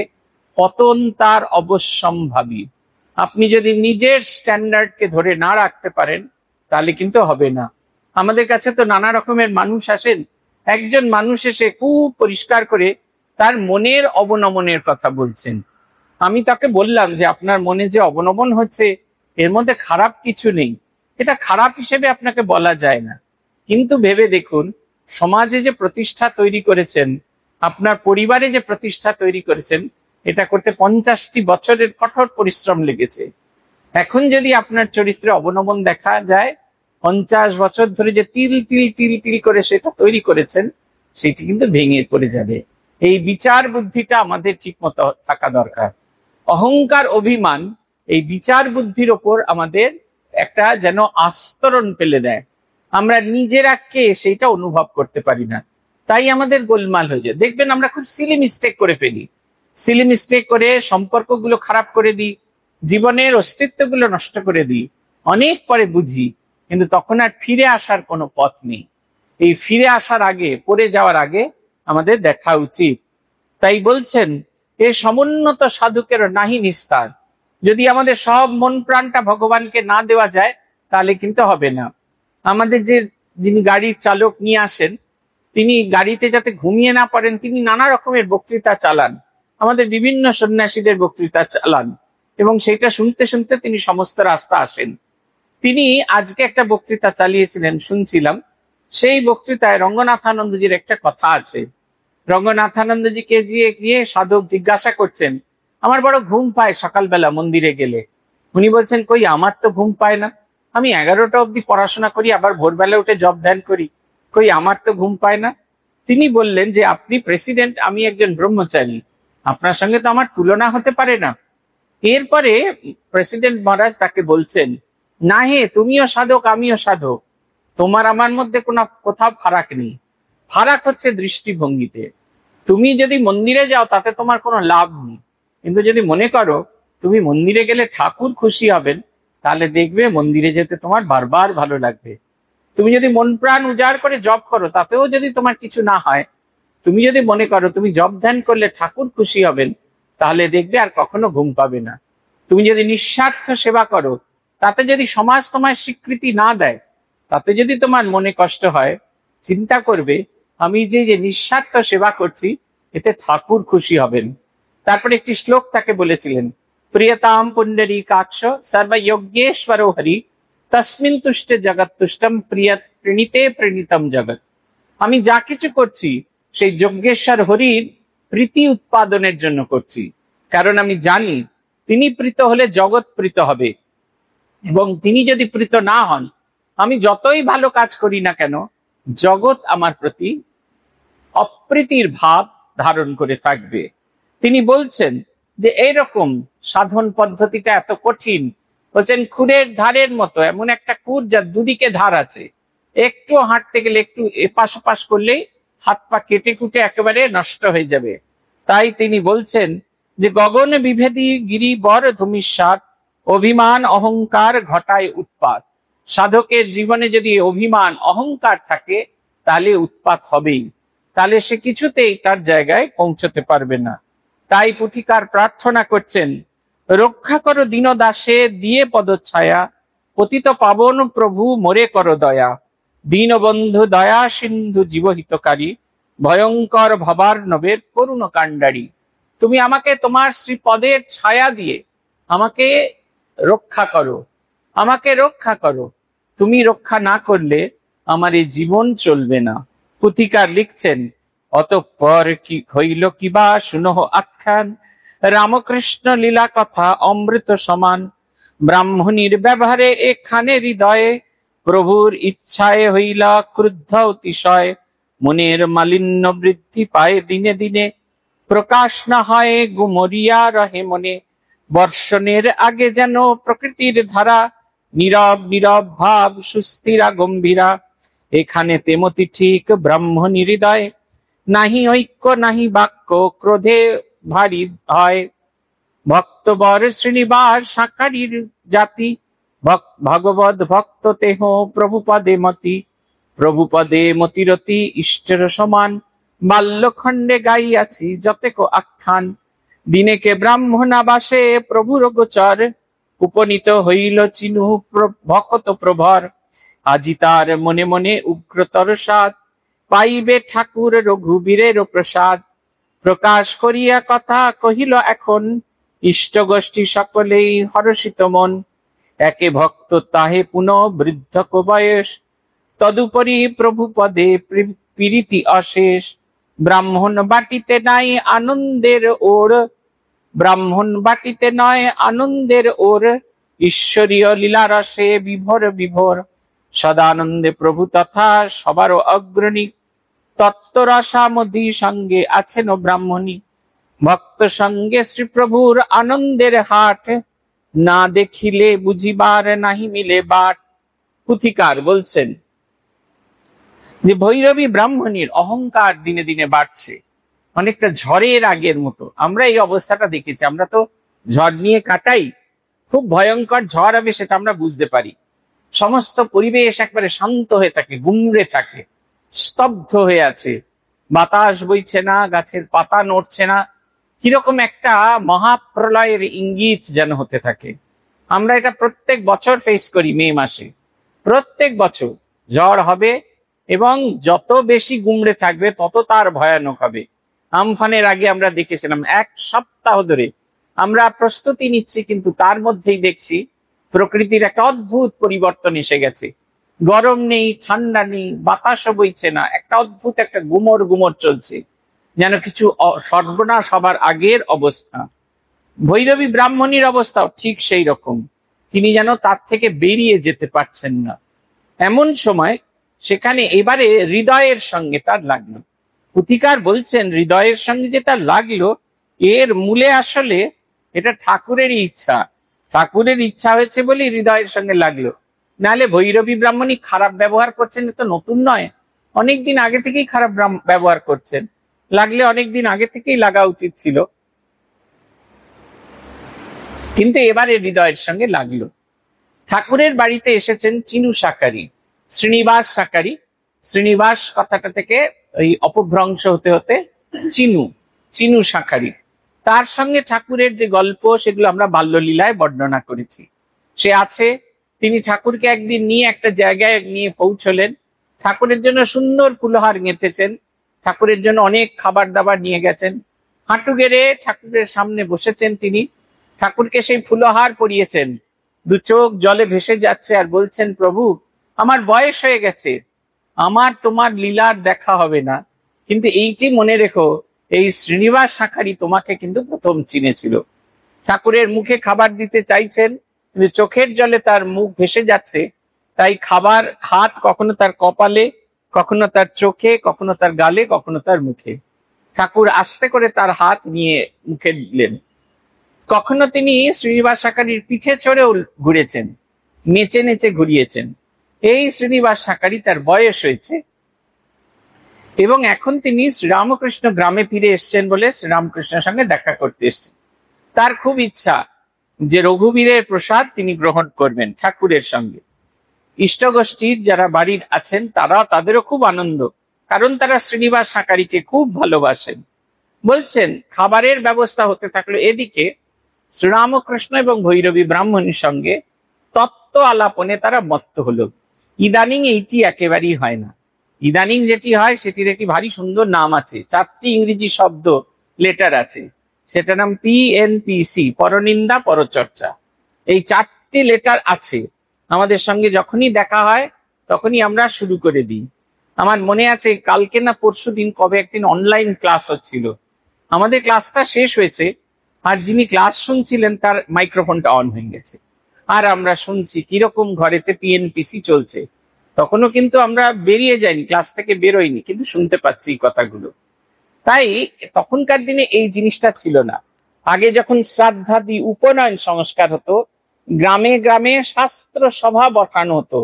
পতন তার অবশ্যম্ভাবী। আপনি যদি নিজের স্ট্যান্ডার্ডকে ধরে না রাখতে পারেন তাহলে কিন্তু হবে না। আমাদের কাছে তো নানা রকমের মানুষ আসেন, একজন মানুষ এসে খুব পরিষ্কার করে তার মনের অবনমনের কথা বলছেন। আমি তাকে বললাম যে আপনার মনে যে অবনমন হচ্ছে এর মধ্যে খারাপ কিছু নেই, এটা খারাপ হিসেবে আপনাকে বলা যায় না। কিন্তু ভেবে দেখুন, সমাজে যে প্রতিষ্ঠা তৈরি করেছেন, আপনার পরিবারে যে প্রতিষ্ঠা তৈরি করেছেন, এটা করতে 50টি বছরের কঠোর পরিশ্রম লেগেছে। এখন যদি আপনার চরিত্রে অবনমন দেখা যায়, 50 বছর ধরে যে তিল তিল তিল তিল করে সেটা তৈরি করেছেন, সেটি কিন্তু ভেঙে পড়ে যাবে। এই বিচার বুদ্ধিটা আমাদের ঠিক মতো থাকা দরকার। অহংকার, অভিমান এই বিচার বুদ্ধির ওপর আমাদের একটা যেন আস্তরণ ফেলে দেয়, আমরা নিজেরা কে সেইটা অনুভব করতে পারি না, তাই আমাদের গোলমাল হয়ে যায়। দেখবেন আমরা খুব সিলি মিস্টেক করে ফেলি, সিলি মিস্টেক করে সম্পর্কগুলো খারাপ করে দিই, জীবনের অস্তিত্বগুলো নষ্ট করে দিই, অনেক পরে বুঝি, কিন্তু তখন আর ফিরে আসার কোনো পথ নেই। এই ফিরে আসার আগে, পড়ে যাওয়ার আগে আমাদের দেখা উচিত। তাই বলছেন এ সমুন্নত সাধকের নাহি নিস্তার, যদি আমাদের সব মন প্রাণটা ভগবানকে না দেওয়া যায় তাহলে কিন্তু হবে না। আমাদের যিনি গাড়ির চালক নিয়ে আসেন, তিনি গাড়িতে যাতে ঘুমিয়ে না পারেন তিনি নানা রকমের বক্তৃতা চালান, আমাদের বিভিন্ন সন্ন্যাসীদের বক্তৃতা চালান, এবং সেটা শুনতে শুনতে তিনি সমস্ত রাস্তা আসেন। তিনি আজকে একটা বক্তৃতা চালিয়েছিলেন, শুনছিলাম। সেই বক্তৃতায় রঙ্গনাথানন্দজির একটা কথা আছে। রঙ্গনাথানন্দজিকে গিয়ে সাধক জিজ্ঞাসা করছেন, আমার বড় ঘুম পায় সকালবেলা মন্দিরে গেলে। উনি বলছেন, কই আমার তো ঘুম পায় না, আমি 11টা অবধি পড়াশোনা করি, আবার ভোরবেলা উঠে জপ ধ্যান করি, কই আমার তো ঘুম পায় না। তিনি বললেন যে আপনি প্রেসিডেন্ট, আমি একজন ব্রহ্মচারী, আপনার সঙ্গে তো আমার তুলনা হতে পারে না। এরপরে প্রেসিডেন্ট মহারাজ তাকে বলছেন, না হে, তুমিও সাধক আমিও সাধক, তোমার আমার মধ্যে কোনো কোথাও ফারাক নেই, ফারাক হচ্ছে দৃষ্টিভঙ্গিতে। তুমি যদি মন্দিরে যাও তাতে তোমার কোনো লাভ নেই, কিন্তু যদি মনে করো তুমি মন্দিরে গেলে ঠাকুর খুশি হবেন, তাহলে দেখবে মন্দিরে যেতে তোমার বারবার ভালো লাগবে। তুমি যদি মন প্রাণ উজাড় করে জপ করো, তাতেও যদি তোমার কিছু না হয়, তুমি যদি মনে করো তুমি জপ ধ্যান করলে ঠাকুর খুশি হবেন, তাহলে দেখবে আর কখনো ঘুম পাবে না। তুমি যদি নিঃস্বার্থ সেবা করো, তাতে যদি সমাজ তোমার স্বীকৃতি না দেয়, তাতে যদি তোমার মনে কষ্ট হয়, চিন্তা করবে আমি যে নিঃস্বার্থ সেবা করছি এতে ঠাকুর খুশি হবেন। তারপরে একটি শ্লোক তাকে বলেছিলেন, প্রিয়তাম পুণ্ডরী কাক্ষ সর্বযজ্ঞেশ্বর হরি তস্মিন তুষ্টে জগৎ তুষ্টম প্রিয় প্রণীতে প্রণীতম জগৎ। আমি যা কিছু করছি সেই যজ্ঞেশ্বর হরির প্রীতি উৎপাদনের জন্য করছি, কারণ আমি জানি তিনি প্রীত হলে জগৎ প্রীত হবে, এবং তিনি যদি প্রীত না হন, আমি যতই ভালো কাজ করি না কেন জগৎ আমার প্রতি অপ্রীতির ভাব ধারণ করে থাকবে। তিনি বলছেন যে এইরকম সাধন পদ্ধতিটা এত কঠিন, বলছেন খুরের ধারের মতো, এমন একটা খুর যার দুদিকে ধার আছে, একটু হাঁটতে গেলে একটু এপাশ ওপাশ করলেই হাত পা কেটে কুটে একেবারে নষ্ট হয়ে যাবে। তাই তিনি বলছেন যে গগন বিভেদী গিরি বর ধূমিস্বাদ অভিমান অহংকার ঘটায় উৎপাত। সাধকের জীবনে যদি অভিমান অহংকার থাকে তাহলে উৎপাত হবেই, তাহলে সে কিছুতেই তার জায়গায় পৌঁছতে পারবে না। তাই পুথিকার প্রার্থনা করছেন, রক্ষা করো দীনদাসে দিয়ে পদচ্ছায়া, পতিত পাবন প্রভু মোরে করো দয়া, দীনবন্ধু দয়া সিন্ধু জীবহিতকারী, ভয়ঙ্কর ভবার নবের করুণ কাণ্ডারী। তুমি আমাকে তোমার শ্রীপদের ছায়া দিয়ে আমাকে রক্ষা করো, আমাকে রক্ষা করো। তুমি রক্ষা না করলে আমার এই জীবন চলবে না। পুথিকার লিখছেন, অতঃপর কি হইল কিবা শুনহ আখ্যান, রামকৃষ্ণ লীলা কথা অমৃত সমান, ব্রাহ্মণীর ব্যবহারে এখানে হৃদয়ে, প্রভুর ইচ্ছায় হইলা ক্রুদ্ধ অতিশয়, মনের মালিন্য বৃদ্ধি পায় দিনে দিনে, প্রকাশ না হয় গুমরিয়া রহে মনে, বর্ষণের আগে যেন প্রকৃতির ধারা, নীরব নীরব ভাব সুস্থিরা গম্ভীরা, এখানে তেমতি ঠিক ব্রাহ্মণী হৃদয়, নাহি ঐক্য নাহি বাক্য ক্রোধে ভারী হয়, ভক্তবর শ্রীনিবাস সাকারীর জাতি, ভগবত ভক্ত তেহ প্রভুপদে মতি, প্রভুপদে মতিরতি ইষ্টের সমান, বাল্যখণ্ডে গাইয়াছি যতেক আখ্যান, দিনেকে ব্রাহ্মণাবাসে প্রভুর গোচর, উপনীত হইল চিনু ভকত প্রভর, আজি তার মনে মনে উগ্রতর সাদ, পাইবে ঠাকুর রঘুবীরের প্রসাদ, প্রকাশ করিয়া কথা কহিল এখন, ইষ্ট গোষ্ঠী সকলেই হর্ষিত মন, একে ভক্ত তাহে পুনঃ বৃদ্ধ বয়স, তদুপরি প্রভু পদে প্রীতি অশেষ, ব্রাহ্মণ বাটিতে নাই আনন্দের ওর, ব্রাহ্মণ বাটিতে নয় আনন্দের ওর, ঈশ্বরীয় লীলারসে বিভোর বিভোর, সদানন্দে প্রভু তথা সবার অগ্রণী, তত্ত্বরসামধি সঙ্গে আছেন ব্রাহ্মণী, ভক্ত সঙ্গে শ্রীপ্রভুর আনন্দের হাট, না দেখিলে বুঝিবার নাহি মিলে বাট। পুথিকার বলছেন যে ভৈরবী ব্রাহ্মণীর অহংকার দিনে দিনে বাড়ছে, অনেকটা ঝড়ের আগের মতো। আমরা এই অবস্থাটা দেখেছি, আমরা তো ঝড় নিয়ে কাটাই, খুব ভয়ঙ্কর ঝড় হবে সেটা আমরা বুঝতে পারি। সমস্ত পরিবেশ একবারে শান্ত হয়ে থাকে, গুমড়ে থাকে, স্তব্ধ হয়ে আছে, বাতাস বইছে না, গাছের পাতা নড়ছে না, কিরকম একটা মহাপ্রলয়ের ইঙ্গিত যেন হতে থাকে। আমরা এটা প্রত্যেক বছর ফেস করি মে মাসে, প্রত্যেক বছর ঝড় হবে এবং যত বেশি গুমড়ে থাকবে তত তার ভয়ানক হবে। আমফানের আগে আমরা দেখেছিলাম 1 সপ্তাহ ধরে আমরা প্রস্তুতি নিচ্ছি, কিন্তু তার মধ্যেই দেখছি প্রকৃতির একটা অদ্ভুত পরিবর্তন এসে গেছে। গরম নেই, ঠান্ডা নেই, বাতাসও বইছে না, একটা অদ্ভুত একটা গুমর গুমর চলছে, যেন কিছু সর্বনাশ হবার আগের অবস্থা। ভৈরবী ব্রাহ্মণীর অবস্থাও ঠিক সেই রকম, তিনি যেন তার থেকে বেরিয়ে যেতে পারছেন না। এমন সময় সেখানে এবারে হৃদয়ের সঙ্গে তার লাগলো। পুথিকার বলছেন হৃদয়ের সঙ্গে যে তার লাগলো, এর মূলে আসলে এটা ঠাকুরেরই ইচ্ছা। ঠাকুরের ইচ্ছা হয়েছে বলে হৃদয়ের সঙ্গে লাগলো, নাহলে ভৈরবী ব্রাহ্মণী খারাপ ব্যবহার করছেন এটা নতুন নয়, অনেকদিন আগে থেকেই খারাপ ব্যবহার করছেন। লাগলে অনেকদিন আগে থেকেই লাগা উচিত ছিল, কিন্তু এবারে হৃদয়ের সঙ্গে লাগলো। ঠাকুরের বাড়িতে এসেছেন চিনু শাকারি, শ্রীনিবাস শাকারি। শ্রীনিবাস কথাটা থেকে ওই অপভ্রংশ হতে হতে চিনু, চিনু শাকারি। তার সঙ্গে ঠাকুরের যে গল্প সেগুলো আমরা বাল্যলীলায় বর্ণনা করেছি। সে আছে, তিনি ঠাকুরকে একদিন নিয়ে একটা জায়গায় নিয়ে পৌঁছলেন, ঠাকুরের জন্য সুন্দর ফুলহার গেঁথেছেন, ঠাকুরের জন্য অনেক খাবার দাবার নিয়ে গেছেন, হাঁটু গেড়ে ঠাকুরের সামনে বসেছেন তিনি, ঠাকুরকে সেই ফুলহার পরিয়েছেন, দু চোখ জলে ভেসে যাচ্ছে আর বলছেন, প্রভু আমার বয়স হয়ে গেছে, আমার তোমার লীলার দেখা হবে না, কিন্তু এইটি মনে রেখো, এই শ্রীনিবাস শাকারি তোমাকে কিন্তু প্রথম চিনেছিল। ঠাকুরের মুখে খাবার দিতে চাইছেন, কিন্তু চোখের জলে তার মুখ ভেসে যাচ্ছে, তাই খাবার হাত কখনো তার কপালে, কখনো তার চোখে, কখনো তার গালে, কখনো তার মুখে। ঠাকুর আস্তে করে তার হাত নিয়ে মুখে দিলেন। কখনো তিনি শ্রীনিবাস শাকারির পিঠে চড়েও ঘুরেছেন, নেচে নেচে ঘুরিয়েছেন। এই শ্রীনিবাস শাকারি, তার বয়স হয়েছে এবং এখন তিনি শ্রীরামকৃষ্ণ গ্রামে ফিরে এসছেন বলে শ্রীরামকৃষ্ণের সঙ্গে দেখা করতে এসছেন। তার খুব ইচ্ছা যে রঘুবীরের প্রসাদ তিনি গ্রহণ করবেন ঠাকুরের সঙ্গে। ইষ্টগোষ্ঠীর যারা বাড়ির আছেন তাদেরও খুব আনন্দ, কারণ তারা শ্রীনিবাস শাকারিকে খুব ভালোবাসেন। বলছেন খাবারের ব্যবস্থা হতে থাকলো, এদিকে শ্রীরামকৃষ্ণ এবং ভৈরবী ব্রাহ্মণীর সঙ্গে তত্ত্ব আলাপনে তারা মত্ত হলো। ইদানিং এইটি একেবারেই হয় না। ইদানিং যেটি হয় সেটির একটি ভারী সুন্দর নাম আছে, 4টি ইংরেজি শব্দ লেটার আছে, সেটা নাম PNPC, পরনিন্দা পরচর্চা। এই 4টি লেটার আছে, আমাদের সঙ্গে যখনই দেখা হয় তখনই আমরা শুরু করে দিই। আমার মনে আছে কালকে না পরশু দিন কবে একদিন অনলাইন ক্লাস হচ্ছিল, আমাদের ক্লাসটা শেষ হয়েছে আর যিনি ক্লাস শুনছিলেন তার মাইক্রোফোনটা অন হয়ে গেছে, আর আমরা শুনছি কিরকম ঘরেতে PNPC চলছে। তখনও কিন্তু আমরা বেরিয়ে যাইনি, ক্লাস থেকে বেরোইনি, কিন্তু শুনতে পাচ্ছি এই কথাগুলো। তাই তখনকার দিনে এই জিনিসটা ছিল না। আগে যখন শ্রাদ্ধাদি উপনয়ন সংস্কার হতো, গ্রামে গ্রামে শাস্ত্র সভা বসানো হতো,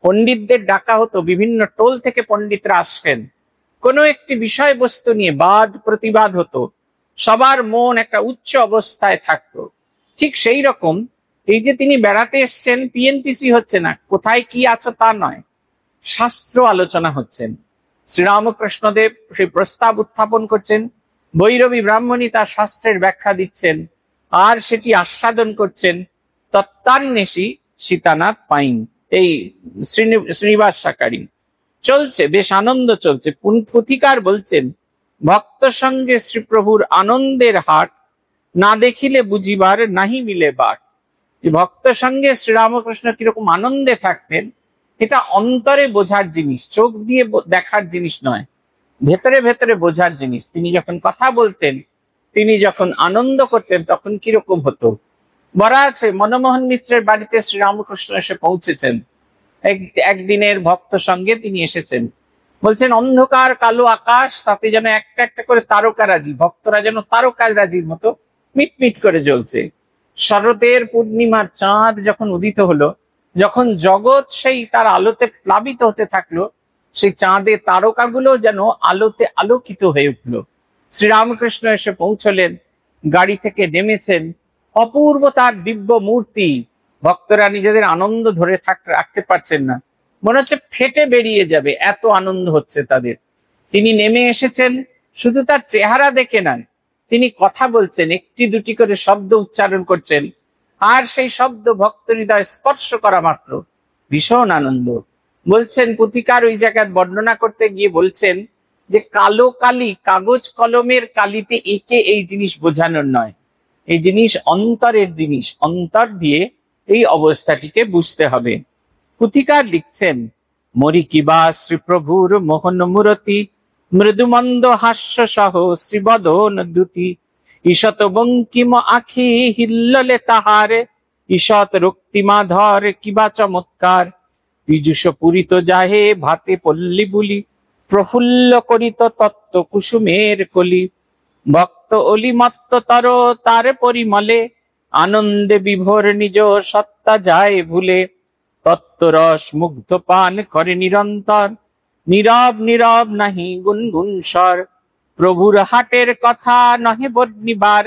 পণ্ডিতদের ডাকা হতো, বিভিন্ন টোল থেকে পণ্ডিতরা আসতেন, কোনো একটি বিষয়বস্তু নিয়ে বাদ প্রতিবাদ হতো, সবার মন একটা উচ্চ অবস্থায় থাকতো। ঠিক সেই রকম এই যে তিনি বেড়াতে এসছেন, PNPC হচ্ছে না, কোথায় কি আছো তা নয়, শাস্ত্র আলোচনা হচ্ছেন। শ্রীরামকৃষ্ণদেব সেই প্রস্তাব উত্থাপন করছেন, ভৈরবী ব্রাহ্মণী তার শাস্ত্রের ব্যাখ্যা দিচ্ছেন, আর সেটি আস্বাদন করছেন তত্ত্বান্বেষী সীতানাথ পাইন, এই শ্রীনিবাস শাকারি। চলছে, বেশ আনন্দ চলছে। পুথিকার বলছেন, ভক্ত সঙ্গে শ্রীপ্রভুর আনন্দের হাট, না দেখিলে বুঝিবার নাহি মিলে বাট। ভক্ত সঙ্গে শ্রীরামকৃষ্ণ কিরকম আনন্দে থাকতেন, এটা অন্তরে বোঝার জিনিস, চোখ দিয়ে দেখার জিনিস নয়, ভেতরে ভেতরে বোঝার জিনিস। তিনি যখন কথা বলতেন, তিনি যখন আনন্দ করতেন, তখন কিরকম হতো। বলা আছে মনমোহন মিত্রের বাড়িতে শ্রীরামকৃষ্ণ এসে পৌঁছেছেন, একদিনের ভক্ত সঙ্গে তিনি এসেছেন। বলছেন অন্ধকার কালো আকাশ, তাতে যেন একটা একটা করে তারকারাজি, ভক্তরা যেন তারকারাজির মতো মিটমিট করে জ্বলছে। শরতের পূর্ণিমার চাঁদ যখন উদিত হলো, যখন জগৎ সেই তার আলোতে প্লাবিত হতে থাকলো, সেই চাঁদের তারকাগুলো যেন আলোতে আলোকিত হয়ে উঠলো। শ্রীরামকৃষ্ণ এসে পৌঁছলেন, গাড়ি থেকে নেমেছেন, অপূর্ব তার দিব্য মূর্তি। ভক্তরা নিজেদের আনন্দ ধরে রাখতে পারছেন না, মনে হচ্ছে ফেটে বেরিয়ে যাবে, এত আনন্দ হচ্ছে তাদের। তিনি নেমে এসেছেন, শুধু তার চেহারা দেখে নয়, তিনি কথা বলছেন, একটি দুটি করে শব্দ উচ্চারণ করছেন, আর সেই শব্দ ভক্ত হৃদয় স্পর্শ করা মাত্র ভীষণ আনন্দ। বলছেন পুথিকার ওই জায়গায় বর্ণনা করতে গিয়ে বলছেন যে কালো কালি, কাগজ কলমের কালিতে এঁকে এই জিনিস বোঝানোর নয়, এই জিনিস অন্তরের জিনিস, অন্তর দিয়ে এই অবস্থাটিকে বুঝতে হবে। পুথিকার লিখছেন, মরি কিবা শ্রীপ্রভুর মোহন মূরতি, মৃদুমন্দ হাস্য সহ শ্রীবদন দ্যুতি, ঈশত বঙ্কিম আখি হিল্ললে তাহারে, ঈশত রক্তিমাধর কিবা চমৎকার, পীযুষ পুরিত যাহে ভাতে পল্লী বুলি, প্রফুল্ল করিত তত্ত্ব কুসুমের কলি, ভক্ত অলিমত্ত তর তার পরিমলে, আনন্দে বিভোর নিজ সত্তা যায় ভুলে, তত্ত্বরস মুগ্ধ পান করে নিরন্তর, নীরব নীরব নাহি গুনগুন স্বর, প্রভুর হাটের কথা নহে বর্ণিবার,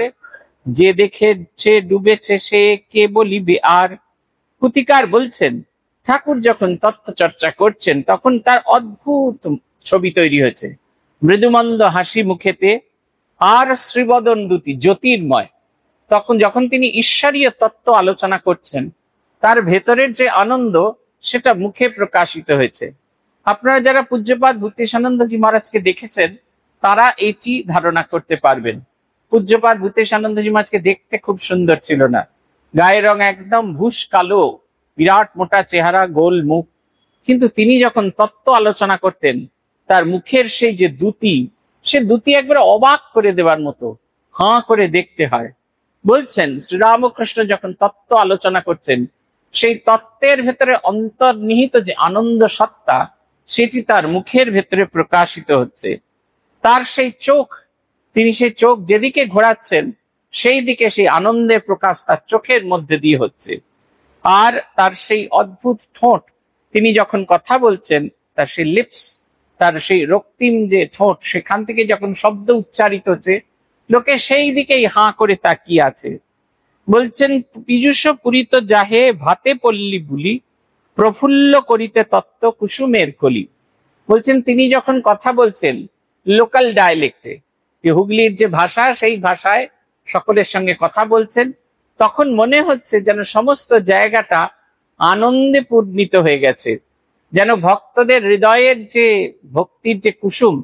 যে দেখেছে ডুবেছে সে কে বলিবে আর। পুথিকার বলছেন ঠাকুর যখন তত্ত্ব চর্চা করছেন তখন তার অদ্ভুত ছবি তৈরি হয়েছে, মৃদুমন্দ হাসি মুখেতে, আর শ্রীবদন দ্যুতি জ্যোতির্ময়। তখন যখন তিনি ঈশ্বরীয় তত্ত্ব আলোচনা করছেন তার ভেতরের যে আনন্দ সেটা মুখে প্রকাশিত হয়েছে। আপনারা যারা পূজ্যপাদ ভূতেশানন্দজি মহারাজকে দেখেছেন তারা এটি ধারণা করতে পারবেন। পূজ্যপাদ ভূতেশানন্দজি মহারাজকে দেখতে খুব সুন্দর ছিল না, গায়ের রং একদম ভূষ কালো, বিরাট মোটা চেহারা, গোল মুখ, কিন্তু তিনি যখন তত্ত্ব আলোচনা করতেন তার মুখের সেই যে দ্যুতি, সে দ্যুতি একবার অবাক করে দেওয়ার মতো, হাঁ করে দেখতে হয়। বলছেন শ্রীরামকৃষ্ণ যখন তত্ত্ব আলোচনা করছেন সেই তত্ত্বের ভেতরে অন্তর্নিহিত যে আনন্দ সত্তা সেটি তার মুখের ভেতরে প্রকাশিত হচ্ছে। তার সেই চোখ, তিনি সেই চোখ যেদিকে ঘোরাচ্ছেন সেই দিকে সেই আনন্দের প্রকাশ তার চোখের মধ্যে দিয়ে হচ্ছে। আর তার সেই অদ্ভুত ঠোঁট, তিনি যখন কথা বলছেন তার সেই লিপস, তার সেই রক্তিম যে ঠোঁট, সেখান থেকে যখন শব্দ উচ্চারিত হচ্ছে লোকে সেই দিকেই হাঁ করে তাকিয়ে আছে। বলছেন পীযুষ পুরিত যাহে ভাতে পল্লী বুলি, প্রফুল্ল করিতে তত্ত্ব কুসুমের কলি। বলছেন তিনি যখন কথা বলছেন লোকাল ডায়ালেক্টে, হুগলির যে ভাষা সেই ভাষায় সকলের সঙ্গে কথা বলছেন, তখন মনে হচ্ছে যেন সমস্ত জায়গাটা আনন্দে পূর্ণিত হয়ে গেছে, যেন ভক্তদের হৃদয়ের যে ভক্তির যে কুসুম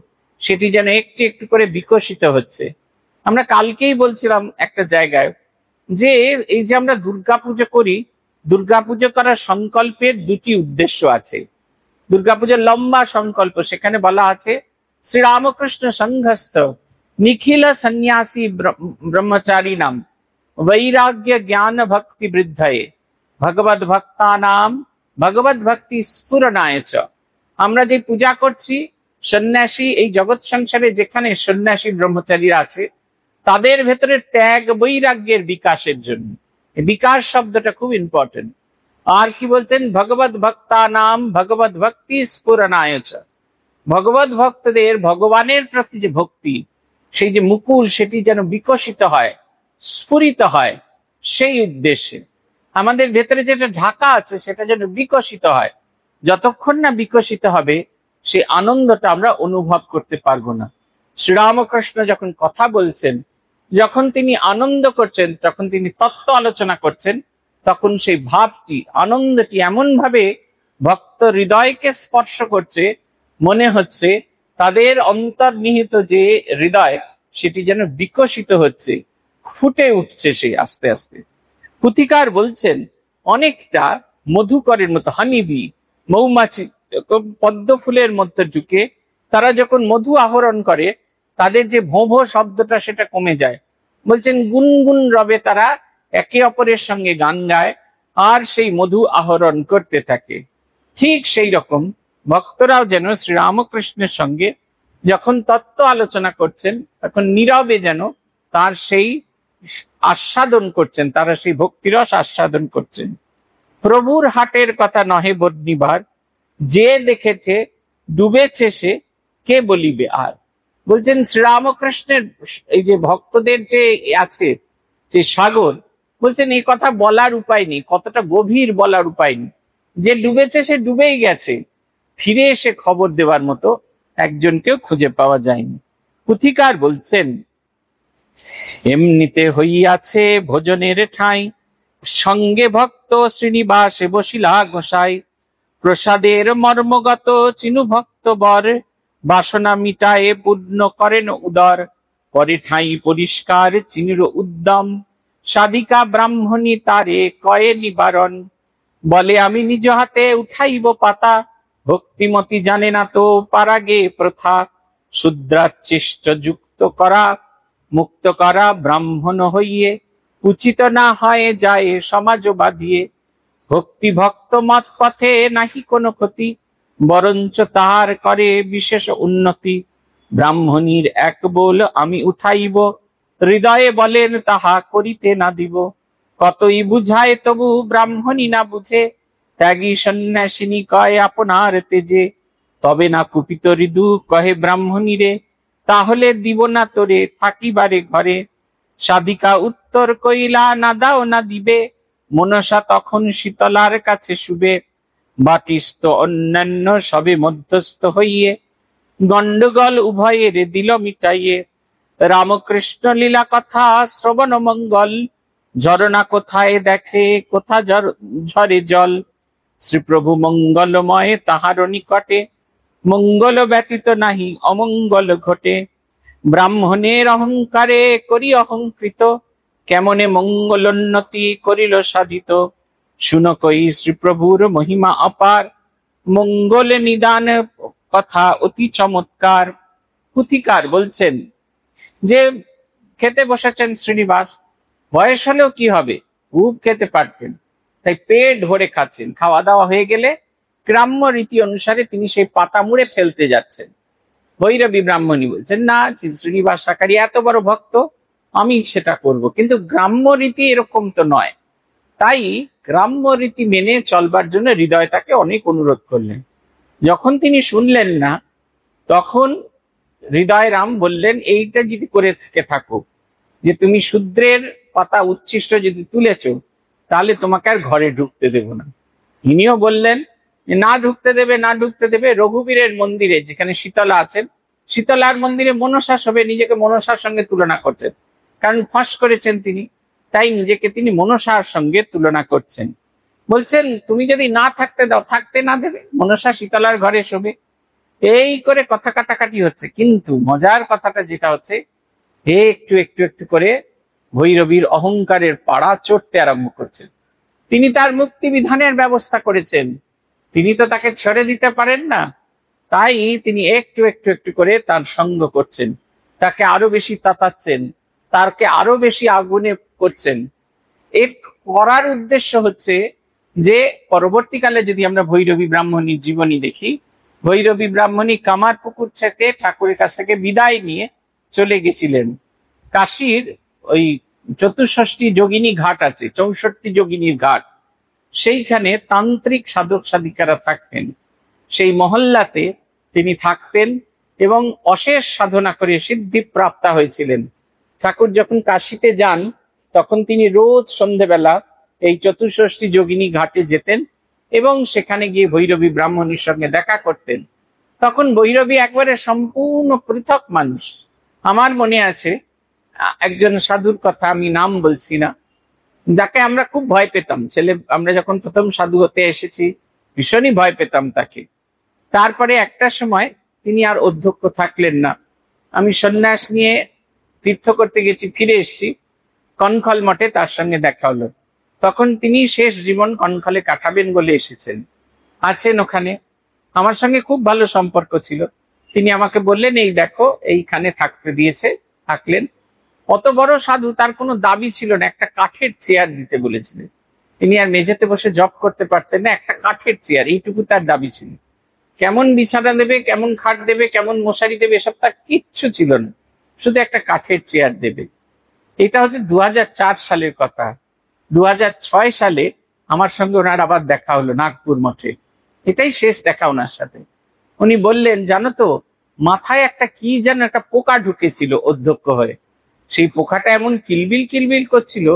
সেটি যেন একটু একটু করে বিকশিত হচ্ছে। আমরা কালকেই বলছিলাম একটা জায়গায় যে এই যে আমরা দুর্গাপুজো করি, দুর্গাপুজো করার সংকল্পের দুটি উদ্দেশ্য আছে। দুর্গাপুজোর লম্বা সংকল্প, সেখানে বলা আছে শ্রীরামকৃষ্ণ সংঘস্থ নিখিল সন্ন্যাসী ব্রহ্মচারী নাম বৈরাগ্য জ্ঞান ভক্তি বৃদ্ধয়ে ভগবদ ভক্তা নাম ভগবদ ভক্তি স্ফুরণায় চ। আমরা যে পূজা করছি সন্ন্যাসী, এই জগৎ সংসারে যেখানে সন্ন্যাসী ব্রহ্মচারীরা আছে তাদের ভেতরে ত্যাগ বৈরাগ্যের বিকাশের জন্য, বিকাশ শব্দটা খুব ইম্পর্টেন্ট। আর কি বলছেন, ভগবদ ভক্তা নাম ভগবদ ভক্তি স্ফুরণায় চ, ভগবত ভক্তদের ভগবানের প্রতি যে ভক্তি, সেই যে মুকুল সেটি যেন বিকশিত হয়, স্ফুরিত হয়, সেই উদ্দেশ্যে আমাদের ভেতরে যেটা ঢাকা আছে সেটা যেন বিকশিত হয়। যতক্ষণ না বিকশিত হবে সেই আনন্দটা আমরা অনুভব করতে পারবো না। শ্রীরামকৃষ্ণ যখন কথা বলছেন, যখন তিনি আনন্দ করছেন, যখন তিনি তত্ত্ব আলোচনা করছেন, তখন সেই ভাবটি, আনন্দটি এমন ভাবে ভক্ত হৃদয়কে স্পর্শ করছে, মনে হচ্ছে তাদের অন্তর্নিহিত যে হৃদয় সেটি যেন বিকশিত হচ্ছে, ফুটে উঠছে সে আস্তে আস্তে। পুথিকার বলছেন অনেকটা মধুকরের মতো, হানিবি, মৌমাছি পদ্ম ফুলের মধ্যে ঢুকে তারা যখন মধু আহরণ করে তাদের যে ভোঁ ভোঁ শব্দটা সেটা কমে যায়। বলছেন গুনগুন রবে তারা একে অপরের সঙ্গে গান গায় আর সেই মধু আহরণ করতে থাকে। ঠিক সেই রকম ভক্তরাও যেন শ্রীরামকৃষ্ণের সঙ্গে যখন তত্ত্ব আলোচনা করছেন তখন নীরবে যেন তার সেই আস্বাদন করছেন, তারা সেই ভক্তিরস আস্বাদন করছেন। প্রভুর হাটের কথা নহে বর্ণিবার, যে দেখেছে ডুবেছে সে কে বলিবে আর। বলছেন শ্রীরামকৃষ্ণের এই যে ভক্তদের যে আছে যে সাগর, বলছেন এই কথা বলার উপায় নেই, কতটা গভীর বলার উপায় নেই। যে ডুবেছে সে ডুবেই গেছে, ফিরে এসে খবর দেওয়ার মতো একজনকেও খুঁজে পাওয়া যায়নি। পুথিকার বলছেন এমনিতে হইয়াছে ভোজনের ঠাঁই, সঙ্গে ভক্ত শ্রীনিবাসে বসিলা গোসাই। প্রসাদের মর্মগত চিনু ভক্ত বর, বাসনা মিটায়ে পূর্ণ করেন উদর। পরে ঠাঁই পরিষ্কার চিনির উদ্যম, সাধিকা ব্রাহ্মণী তারে কয়ে নিবারণ। বলে আমি নিজ হাতে উঠাইব পাতা, ভক্তিমতী জানে না তো পারাগে প্রথা। শূদ্রাচ্ছিষ্ট যুক্ত করা মুক্ত করা ব্রাহ্মণ হইয়ে, উচিত না হয় যায় সমাজ বাঁধিয়ে। ভক্তি ভক্ত মত পথে নাহি কোনো ক্ষতি, বরঞ্চ তাহার করে বিশেষ উন্নতি। ব্রাহ্মণীর এক বল আমি উঠাইব, হৃদয়ে বলেন তাহা করিতে না দিব। কতই বুঝায় তবু ব্রাহ্মণী না বুঝে, ত্যাগী সন্ন্যাসিনী কয় আপনার তেজে। তবে না কুপিত হৃদু কহে ব্রাহ্মণী রে, তাহলে দিব না তোরে থাকিবারে ঘরে। সাধিকা উত্তর কইলা না দাও না দিবে, মনসা তখন শীতলার কাছে শুবে। বাটিস্থ অন্যান্য সবে মধ্যস্থ হইয়ে, গন্ডগোল উভয়ের দিল মিটাইয়ে। রামকৃষ্ণ লীলা কথা শ্রবণ মঙ্গল, ঝরনা কোথায় দেখে কোথা ঝরে জল। শ্রীপ্রভু মঙ্গলময় তাহার নিকটে, মঙ্গল ব্যতীত নাহি অমঙ্গল ঘটে। ব্রাহ্মণের অহংকারে করি অহংকৃত, কেমনে মঙ্গলোন্নতি করিল সাধিত। শুনো কই শ্রীপ্রভুর মহিমা অপার, মঙ্গল নিদান কথা অতি চমৎকার। পুথিকার বলছেন যে খেতে বসেছেন শ্রীনিবাস, বয়স হলেও কি হবে, খুব খেতে পারতেন, তাই পেট ভরে খাচ্ছেন। খাওয়া দাওয়া হয়ে গেলে গ্রাম্য রীতি অনুসারে তিনি সেই পাতা মুড়ে ফেলতে যাচ্ছেন। ভৈরবী ব্রাহ্মণী বলছেন না, শ্রীনিবাস শাকারি এত বড় ভক্ত, আমি সেটা করব, কিন্তু গ্রাম্য রীতি এরকম তো নয়। তাই গ্রাম্য রীতি মেনে চলবার জন্য হৃদয় তাকে অনেক অনুরোধ করলেন। যখন তিনি শুনলেন না, তখন হৃদয় রাম বললেন এইটা যদি করে থেকে থাকো, যে তুমি শূদ্রের পাতা উচ্ছিষ্ট যদি তুলেছ, তাহলে তোমাকে আর ঘরে ঢুকতে দেব না। ইনিও বললেন না ঢুকতে দেবে, না ঢুকতে দেবে। রঘুবীরের মন্দিরে যেখানে শীতলা আছেন, শীতলার মন্দিরে মনসা সবে নিজেকে মনসার সঙ্গে তুলনা করছেন, কারণ ফাঁস করেছেন তিনি, তাই নিজেকে তিনি মনসার সঙ্গে তুলনা করছেন। বলছেন তুমি যদি না থাকতে দাও, থাকতে না দেবে, মনসা শীতলার ঘরে শোবে। এই করে কথা কাটাকাটি হচ্ছে, কিন্তু মজার কথাটা যেটা হচ্ছে, একটু একটু একটু করে ভৈরবীর অহংকারের পাড়া চড়তে আরম্ভ করছেন। তিনি তার মুক্তি বিধানের ব্যবস্থা করেছেন, তিনি তো তাকে ছেড়ে দিতে পারেন না, তাই তিনি একটু একটু একটু করে তার সঙ্গ করছেন, তাকে আরো বেশি তাতাচ্ছেন, তাকে আরো বেশি আগুনে করছেন। এর করার উদ্দেশ্য হচ্ছে যে পরবর্তীকালে যদি আমরা ভৈরবী ব্রাহ্মণীর জীবনী দেখি, ভৈরবী ব্রাহ্মণী কামার পুকুর থেকে ঠাকুরের কাছ থেকে বিদায় নিয়ে চলে গেছিলেন কাশীর ওই 64 যোগিনী ঘাট আছে, 64 যোগিনীর ঘাট, সেইখানে তান্ত্রিক সাধক সাধিকারা থাকতেন। সেই মহল্লাতে তিনি থাকতেন এবং অশেষ সাধনা করে সিদ্ধি প্রাপ্তা হয়েছিলেন। ঠাকুর যখন কাশীতে যান, তখন তিনি রোজ সন্ধেবেলা এই 64 যোগিনী ঘাটে যেতেন এবং সেখানে গিয়ে ভৈরবী ব্রাহ্মণীর সঙ্গে দেখা করতেন। তখন ভৈরবী একবারে সম্পূর্ণ পৃথক মানুষ। আমার মনে আছে একজন সাধুর কথা, আমি নাম বলছি না, যাকে আমরা খুব ভয় পেতাম। আমরা যখন প্রথম সাধু হতে এসেছি ভীষণই ভয় পেতাম তাকে। তারপরে একটা সময় তিনি আর অধ্যক্ষ থাকলেন না, আমি সন্ন্যাস নিয়ে তীর্থ করতে গেছি, ফিরে এসেছি, কনখল মঠে তার সঙ্গে দেখা হলো। তখন তিনি শেষ জীবন কনখলে কাটাবেন বলে এসেছেন, আছেন ওখানে। আমার সঙ্গে খুব ভালো সম্পর্ক ছিল। তিনি আমাকে বললেন এই দেখো এইখানে থাকতে দিয়েছে, থাকলেন। অত বড় সাধু, তার কোনো দাবি ছিল না, একটা কাঠের চেয়ার দিতে বলেছিলেন। তিনি আর মেঝেতে বসে জব করতে পারতেন না, একটা কাঠের চেয়ার, এইটুকু তার দাবি ছিল। কেমন বিছানা দেবে, কেমন খাট দেবে, কেমন মশারি দেবে, এসব তার কিচ্ছু ছিল না, শুধু একটা কাঠের চেয়ার দেবে। এটা হচ্ছে 2004 সালের কথা। 2006 সালে আমার সঙ্গে ওনার আবার দেখা হলো নাগপুর মঠে, এটাই শেষ দেখা ওনার সাথে। উনি বললেন জানো তো, মাথায় একটা কি যেন একটা পোকা ঢুকেছিল অধ্যক্ষ হয়ে, সেই পোকাটা এমন কিলবিল কিলবিল করছিল,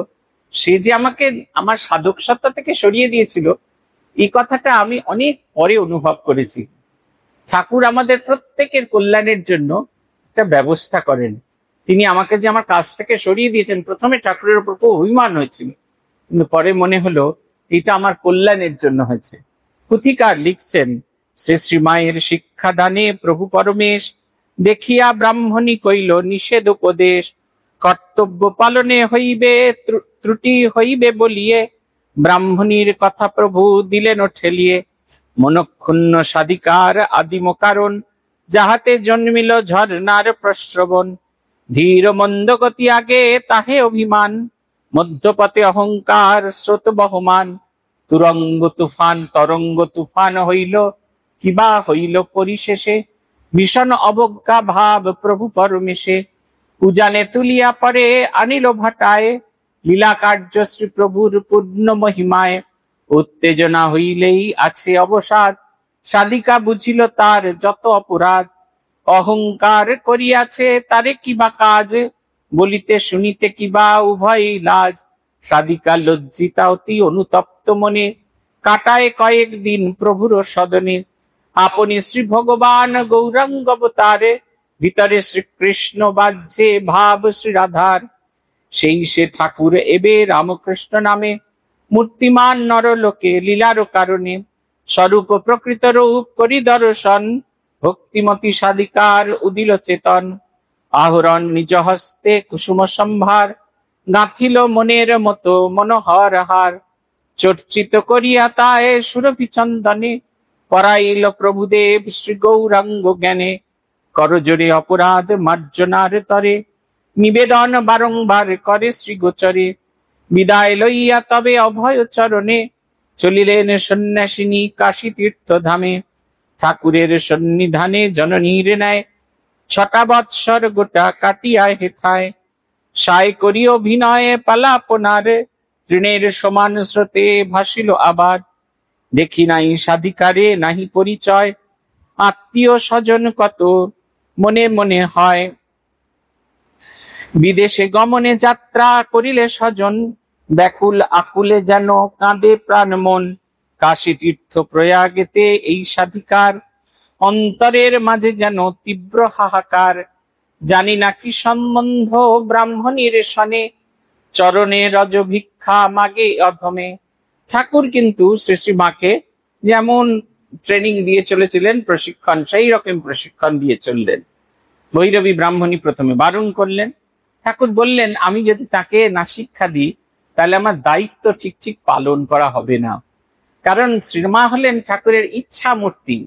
সে যে আমাকে আমার সাধক সত্তা থেকে সরিয়ে দিয়েছিল, এই কথাটা আমি অনেক পরে অনুভব করেছি। ঠাকুর আমাদের প্রত্যেকের কল্যাণের জন্য একটা ব্যবস্থা করেন। তিনি আমাকে যে আমার কাছ থেকে সরিয়ে দিয়েছেন, প্রথমে ঠাকুরের উপর খুব অভিমান হয়েছিল, কিন্তু পরে মনে হলো এটা আমার কল্যাণের জন্য হয়েছে। পুথিকার লিখছেন, শ্রী শ্রীমায়ের শিক্ষাদানে প্রভু পরমেশ দেখিয়া ব্রাহ্মণী কইল নিষেধ উপদেশ, কর্তব্য পালনে হইবে ত্রুটি হইবে বলিয়ে ব্রাহ্মণীর কথা প্রভু দিলেন ঠেলিয়ে। মনক্ষুণ্ণ সাধিকার আদিম কারণ, যাহাতে জন্মিল ঝর্ণার প্রশ্রবণ। ধীর মন্দগতি আগে তাহে অভিমান, মধ্যপথে অহংকার স্রোত বহমান। তরঙ্গ তুফান হইল, কিবা হইল পরিশেষে, ভীষণ অবজ্ঞা ভাব প্রভু পরমেশে। উজানে তুলিয়া পরে আনিল ভাটায়, লীলা কার্য শ্রী প্রভুর পূর্ণ মহিমায়। উত্তেজনা হইলেই আছে অবসাদ, সাধিকা বুঝিল তার যত অপরাধ। অহংকার করিয়াছে তারে কিবা কাজ, বলিতে শুনিতে কিবা উভয় লাজ। সাধিকা লজ্জিতা অতি অনুতপ্ত মনে, কাটায় কয়েক দিন প্রভুর সদনে। আপনি শ্রী ভগবান গৌরাঙ্গ অবতারে, ভিতরে শ্রীকৃষ্ণ বাহ্যে ভাব শ্রী রাধার। সেই সে ঠাকুর এবে রামকৃষ্ণ নামে, মূর্তিমান নরলোকে লীলার কারণে। স্বরূপ প্রকৃত রূপ করি দর্শন, ভক্তিমতী সাধিকার উদিল চেতন। আহরণ নিজ হস্তে কুসুম সম্ভার, গাঁথিল মনের মতো মনোহর হার। চর্চিত করিয়া তায় সুরভি চন্দনে, পরাইল প্রভুদেব শ্রী গৌরাঙ্গ জ্ঞানে। করজোরে অপরাধ মার্জনার তরে, নিবেদন বারংবার করে শ্রী গোচরে। বিদায় লইয়া তবে অভয় চরণে, চলিলেন সন্ন্যাসিনী কাশী তীর্থ ধামে। ঠাকুরের সন্নিধানে জননীর ন্যায়, 6টা বৎসর গোটা কাটিয়া হেথায়। সায় করি অভিনয়ে পালাপনার, তৃণের সমান স্রোতে ভাসিল আবার। দেখি নাই সাধিকারে নাহি পরিচয়, আত্মীয় স্বজন কত মনে মনে হয়। বিদেশে গমনে যাত্রা করিলে স্বজন, ব্যাকুল আকুলে যেন কাঁদে প্রাণ মন। কাশী তীর্থ প্রয়াগেতে এই সাধিকার, অন্তরের মাঝে যেন তীব্র হাহাকার। জানি না কি সম্বন্ধ ব্রাহ্মণীর সনে, চরণে রজ ভিক্ষা মাগে অধমে। ঠাকুর কিন্তু শ্রী শ্রীমাকে যেমন ট্রেনিং দিয়ে চলেছিলেন, প্রশিক্ষণ, সেই রকম প্রশিক্ষণ দিয়ে চললেন। ভৈরবী ব্রাহ্মণী প্রথমে বারণ করলেন। ঠাকুর বললেন, আমি যদি তাকে না শিক্ষা দিই, তাহলে আমার দায়িত্ব ঠিক ঠিক পালন করা হবে না। কারণ শ্রীমা হলেন ঠাকুরের ইচ্ছা মূর্তি।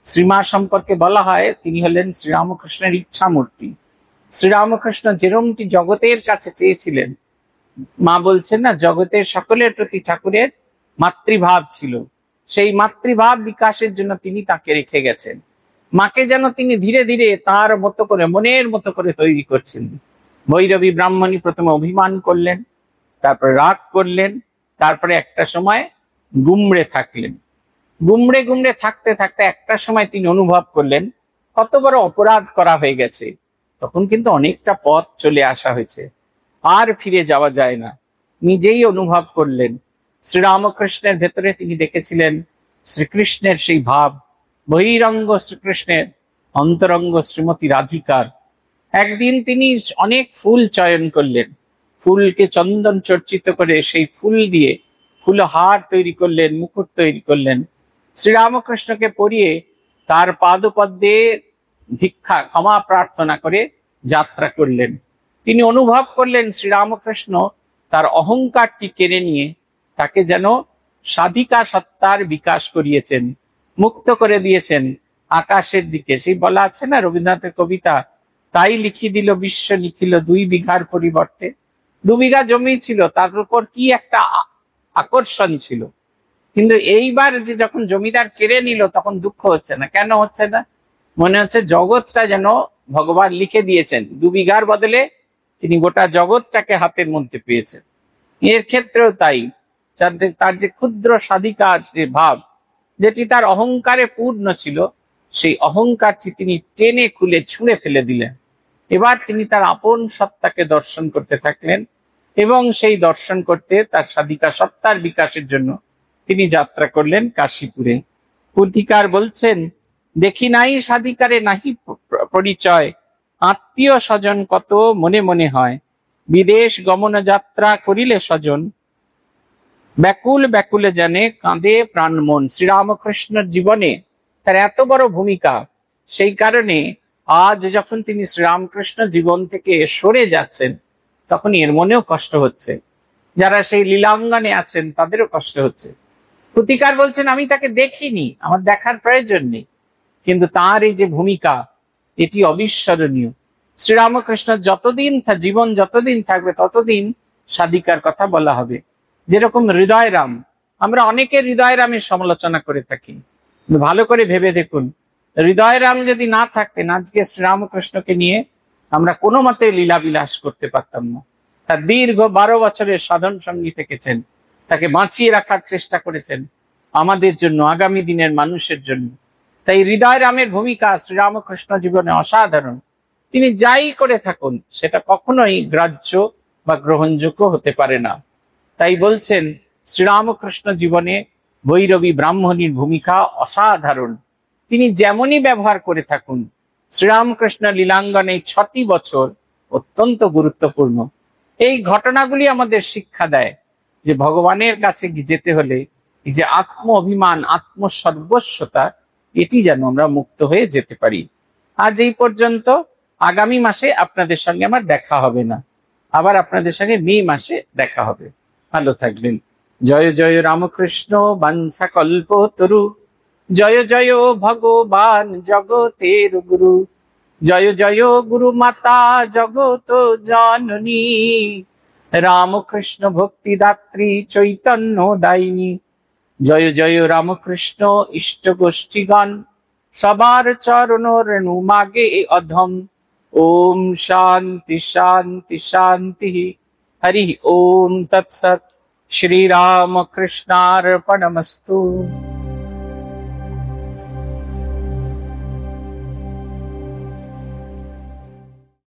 শ্রীমা সম্পর্কে বলা হয় তিনি হলেন শ্রীরামকৃষ্ণের ইচ্ছা মূর্তি। শ্রীরামকৃষ্ণ যেরমটি জগতের কাছে চেয়েছিলেন, মা বলছেন না, জগতের সকলের প্রতি ঠাকুরের মাতৃভাব ছিল। সেই মাতৃভাব বিকাশের জন্য তিনি তাকে রেখে গেছেন। মাকে যেন তিনি ধীরে ধীরে তার মতো করে, মনের মতো করে তৈরি করছেন। ভৈরবী ব্রাহ্মণী প্রথমে অভিমান করলেন, তারপরে রাগ করলেন, তারপরে একটা সময় গুমড়ে থাকলেন। গুমড়ে গুমড়ে থাকতে থাকতে একটা সময় তিনি অনুভব করলেন কত বড় অপরাধ করা হয়ে গেছে। তখন কিন্তু অনেকটা পথ চলে আসা হয়েছে, আর ফিরে যাওয়া যায় না। নিজেই অনুভব করলেন। শ্রীরামকৃষ্ণের ভেতরে তিনি দেখেছিলেন শ্রীকৃষ্ণের সেই ভাব, বহিরঙ্গ শ্রীকৃষ্ণের, অন্তরঙ্গ শ্রীমতী রাধিকার। একদিন তিনি অনেক ফুল চয়ন করলেন, ফুলকে চন্দন চর্চিত করে সেই ফুল দিয়ে ফুলহার তৈরি করলেন, মুকুট তৈরি করলেন। শ্রীরামকৃষ্ণকে পরিয়ে তার পাদপদ্মে ভিক্ষা ক্ষমা প্রার্থনা করে যাত্রা করলেন। তিনি অনুভব করলেন শ্রীরামকৃষ্ণ তার অহংকারটি কেড়ে নিয়ে তাকে যেন সাধিকা সত্তার বিকাশ করিয়েছেন, মুক্ত করে দিয়েছেন আকাশের দিকে। সেই বলা আছে না রবীন্দ্রনাথের কবিতা, তাই লিখি দিল বিশ্ব লিখিল 2 বিঘার পরিবর্তে। 2 বিঘা জমি ছিল, তার উপর কি একটা আকর্ষণ ছিল। কিন্তু এইবার যে যখন জমিদার কেড়ে নিল, তখন দুঃখ হচ্ছে না। কেন হচ্ছে না? মনে হচ্ছে জগৎটা যেন ভগবান লিখে দিয়েছেন, 2 বিঘার বদলে তিনি গোটা জগৎটাকে হাতের মধ্যে পেয়েছেন। এর ক্ষেত্রেও তাই, তার যে ক্ষুদ্র সাধিকার যে ভাব, যেটি তার অহংকারে পূর্ণ ছিল, সেই অহংকারটি তিনি টেনে খুলে ছুঁড়ে ফেলে দিলেন। এবার তিনি তার আপন সত্তাকে দর্শন করতে থাকলেন, এবং সেই দর্শন করতে তার সাধিকা সত্তার বিকাশের জন্য তিনি যাত্রা করলেন কাশীপুরে। পুথিকার বলছেন, দেখি নাই সাধিকারে নাহি পরিচয়, আত্মীয় স্বজন কত মনে মনে হয়, বিদেশ গমন যাত্রা করিলে স্বজন, ব্যাকুল ব্যাকুলে জানে কাঁদে প্রাণ মন। শ্রীরামকৃষ্ণের জীবনে তার এত বড় ভূমিকা, সেই কারণে আজ যখন তিনি শ্রীরামকৃষ্ণ জীবন থেকে সরে যাচ্ছেন, তখন এর মনেও কষ্ট হচ্ছে, যারা সেই লীলাঙ্গনে আছেন তাদেরও কষ্ট হচ্ছে। প্রতিকার বলছেন, আমি তাকে দেখিনি, আমার দেখার প্রয়োজন নেই, কিন্তু তার এই যে ভূমিকা, এটি অবিস্মরণীয়। শ্রীরামকৃষ্ণ যতদিন জীবন যতদিন থাকবে ততদিন সাধিকার কথা বলা হবে। যেরকম হৃদয়রাম, আমরা অনেকে হৃদয়রামের সমালোচনা করে থাকি, ভালো করে ভেবে দেখুন, হৃদয়রাম যদি না থাকতেন, আজকে শ্রীরামকৃষ্ণকে নিয়ে আমরা কোনো মতে লীলা বিলাস করতে পারতাম না। তার দীর্ঘ 12 বছরের সাধন সঙ্গী থেকেছেন, তাকে বাঁচিয়ে রাখার চেষ্টা করেছেন আমাদের জন্য, আগামী দিনের মানুষের জন্য। তাই হৃদয়রামের ভূমিকা শ্রীরামকৃষ্ণ জীবনে অসাধারণ। তিনি যাই করে থাকুন সেটা কখনোই গ্রাহ্য বা গ্রহণযোগ্য হতে পারে না। তাই বলছেন, শ্রীরামকৃষ্ণ জীবনে ভৈরবী ব্রাহ্মণীর ভূমিকা অসাধারণ। তিনি যেমনই ব্যবহার করে থাকুন, শ্রীরামকৃষ্ণ লীলাঙ্গনে 6টি বছর অত্যন্ত গুরুত্বপূর্ণ। এই ঘটনাগুলি আমাদের শিক্ষা দেয় যে ভগবানের কাছে যেতে হলে এই যে আত্ম অভিমান, আত্মসর্বস্বতা, এটি যেন আমরা মুক্ত হয়ে যেতে পারি। আজ এই পর্যন্ত। আগামী মাসে আপনাদের সঙ্গে আমার দেখা হবে না, আবার আপনাদের সঙ্গে মে মাসে দেখা হবে। ভালো থাকবেন। জয় জয় রামকৃষ্ণ বাঞ্ছা কল্পতরু, জয় জয় ভগবান জগতের গুরু, জয় জয় গুরু মাতা জগত জননী, রামকৃষ্ণ ভক্তিদাত্রী চৈতন্য দায়িনী, জয় জয় রামকৃষ্ণ ইষ্ট গোষ্ঠীগণ, সবার চরণ রেণু মাগে অধম। ওম শান্তি শান্তি শান্তি। হরি ওম তৎসৎ। শ্রীরামকৃষ্ণার্পণমস্তু।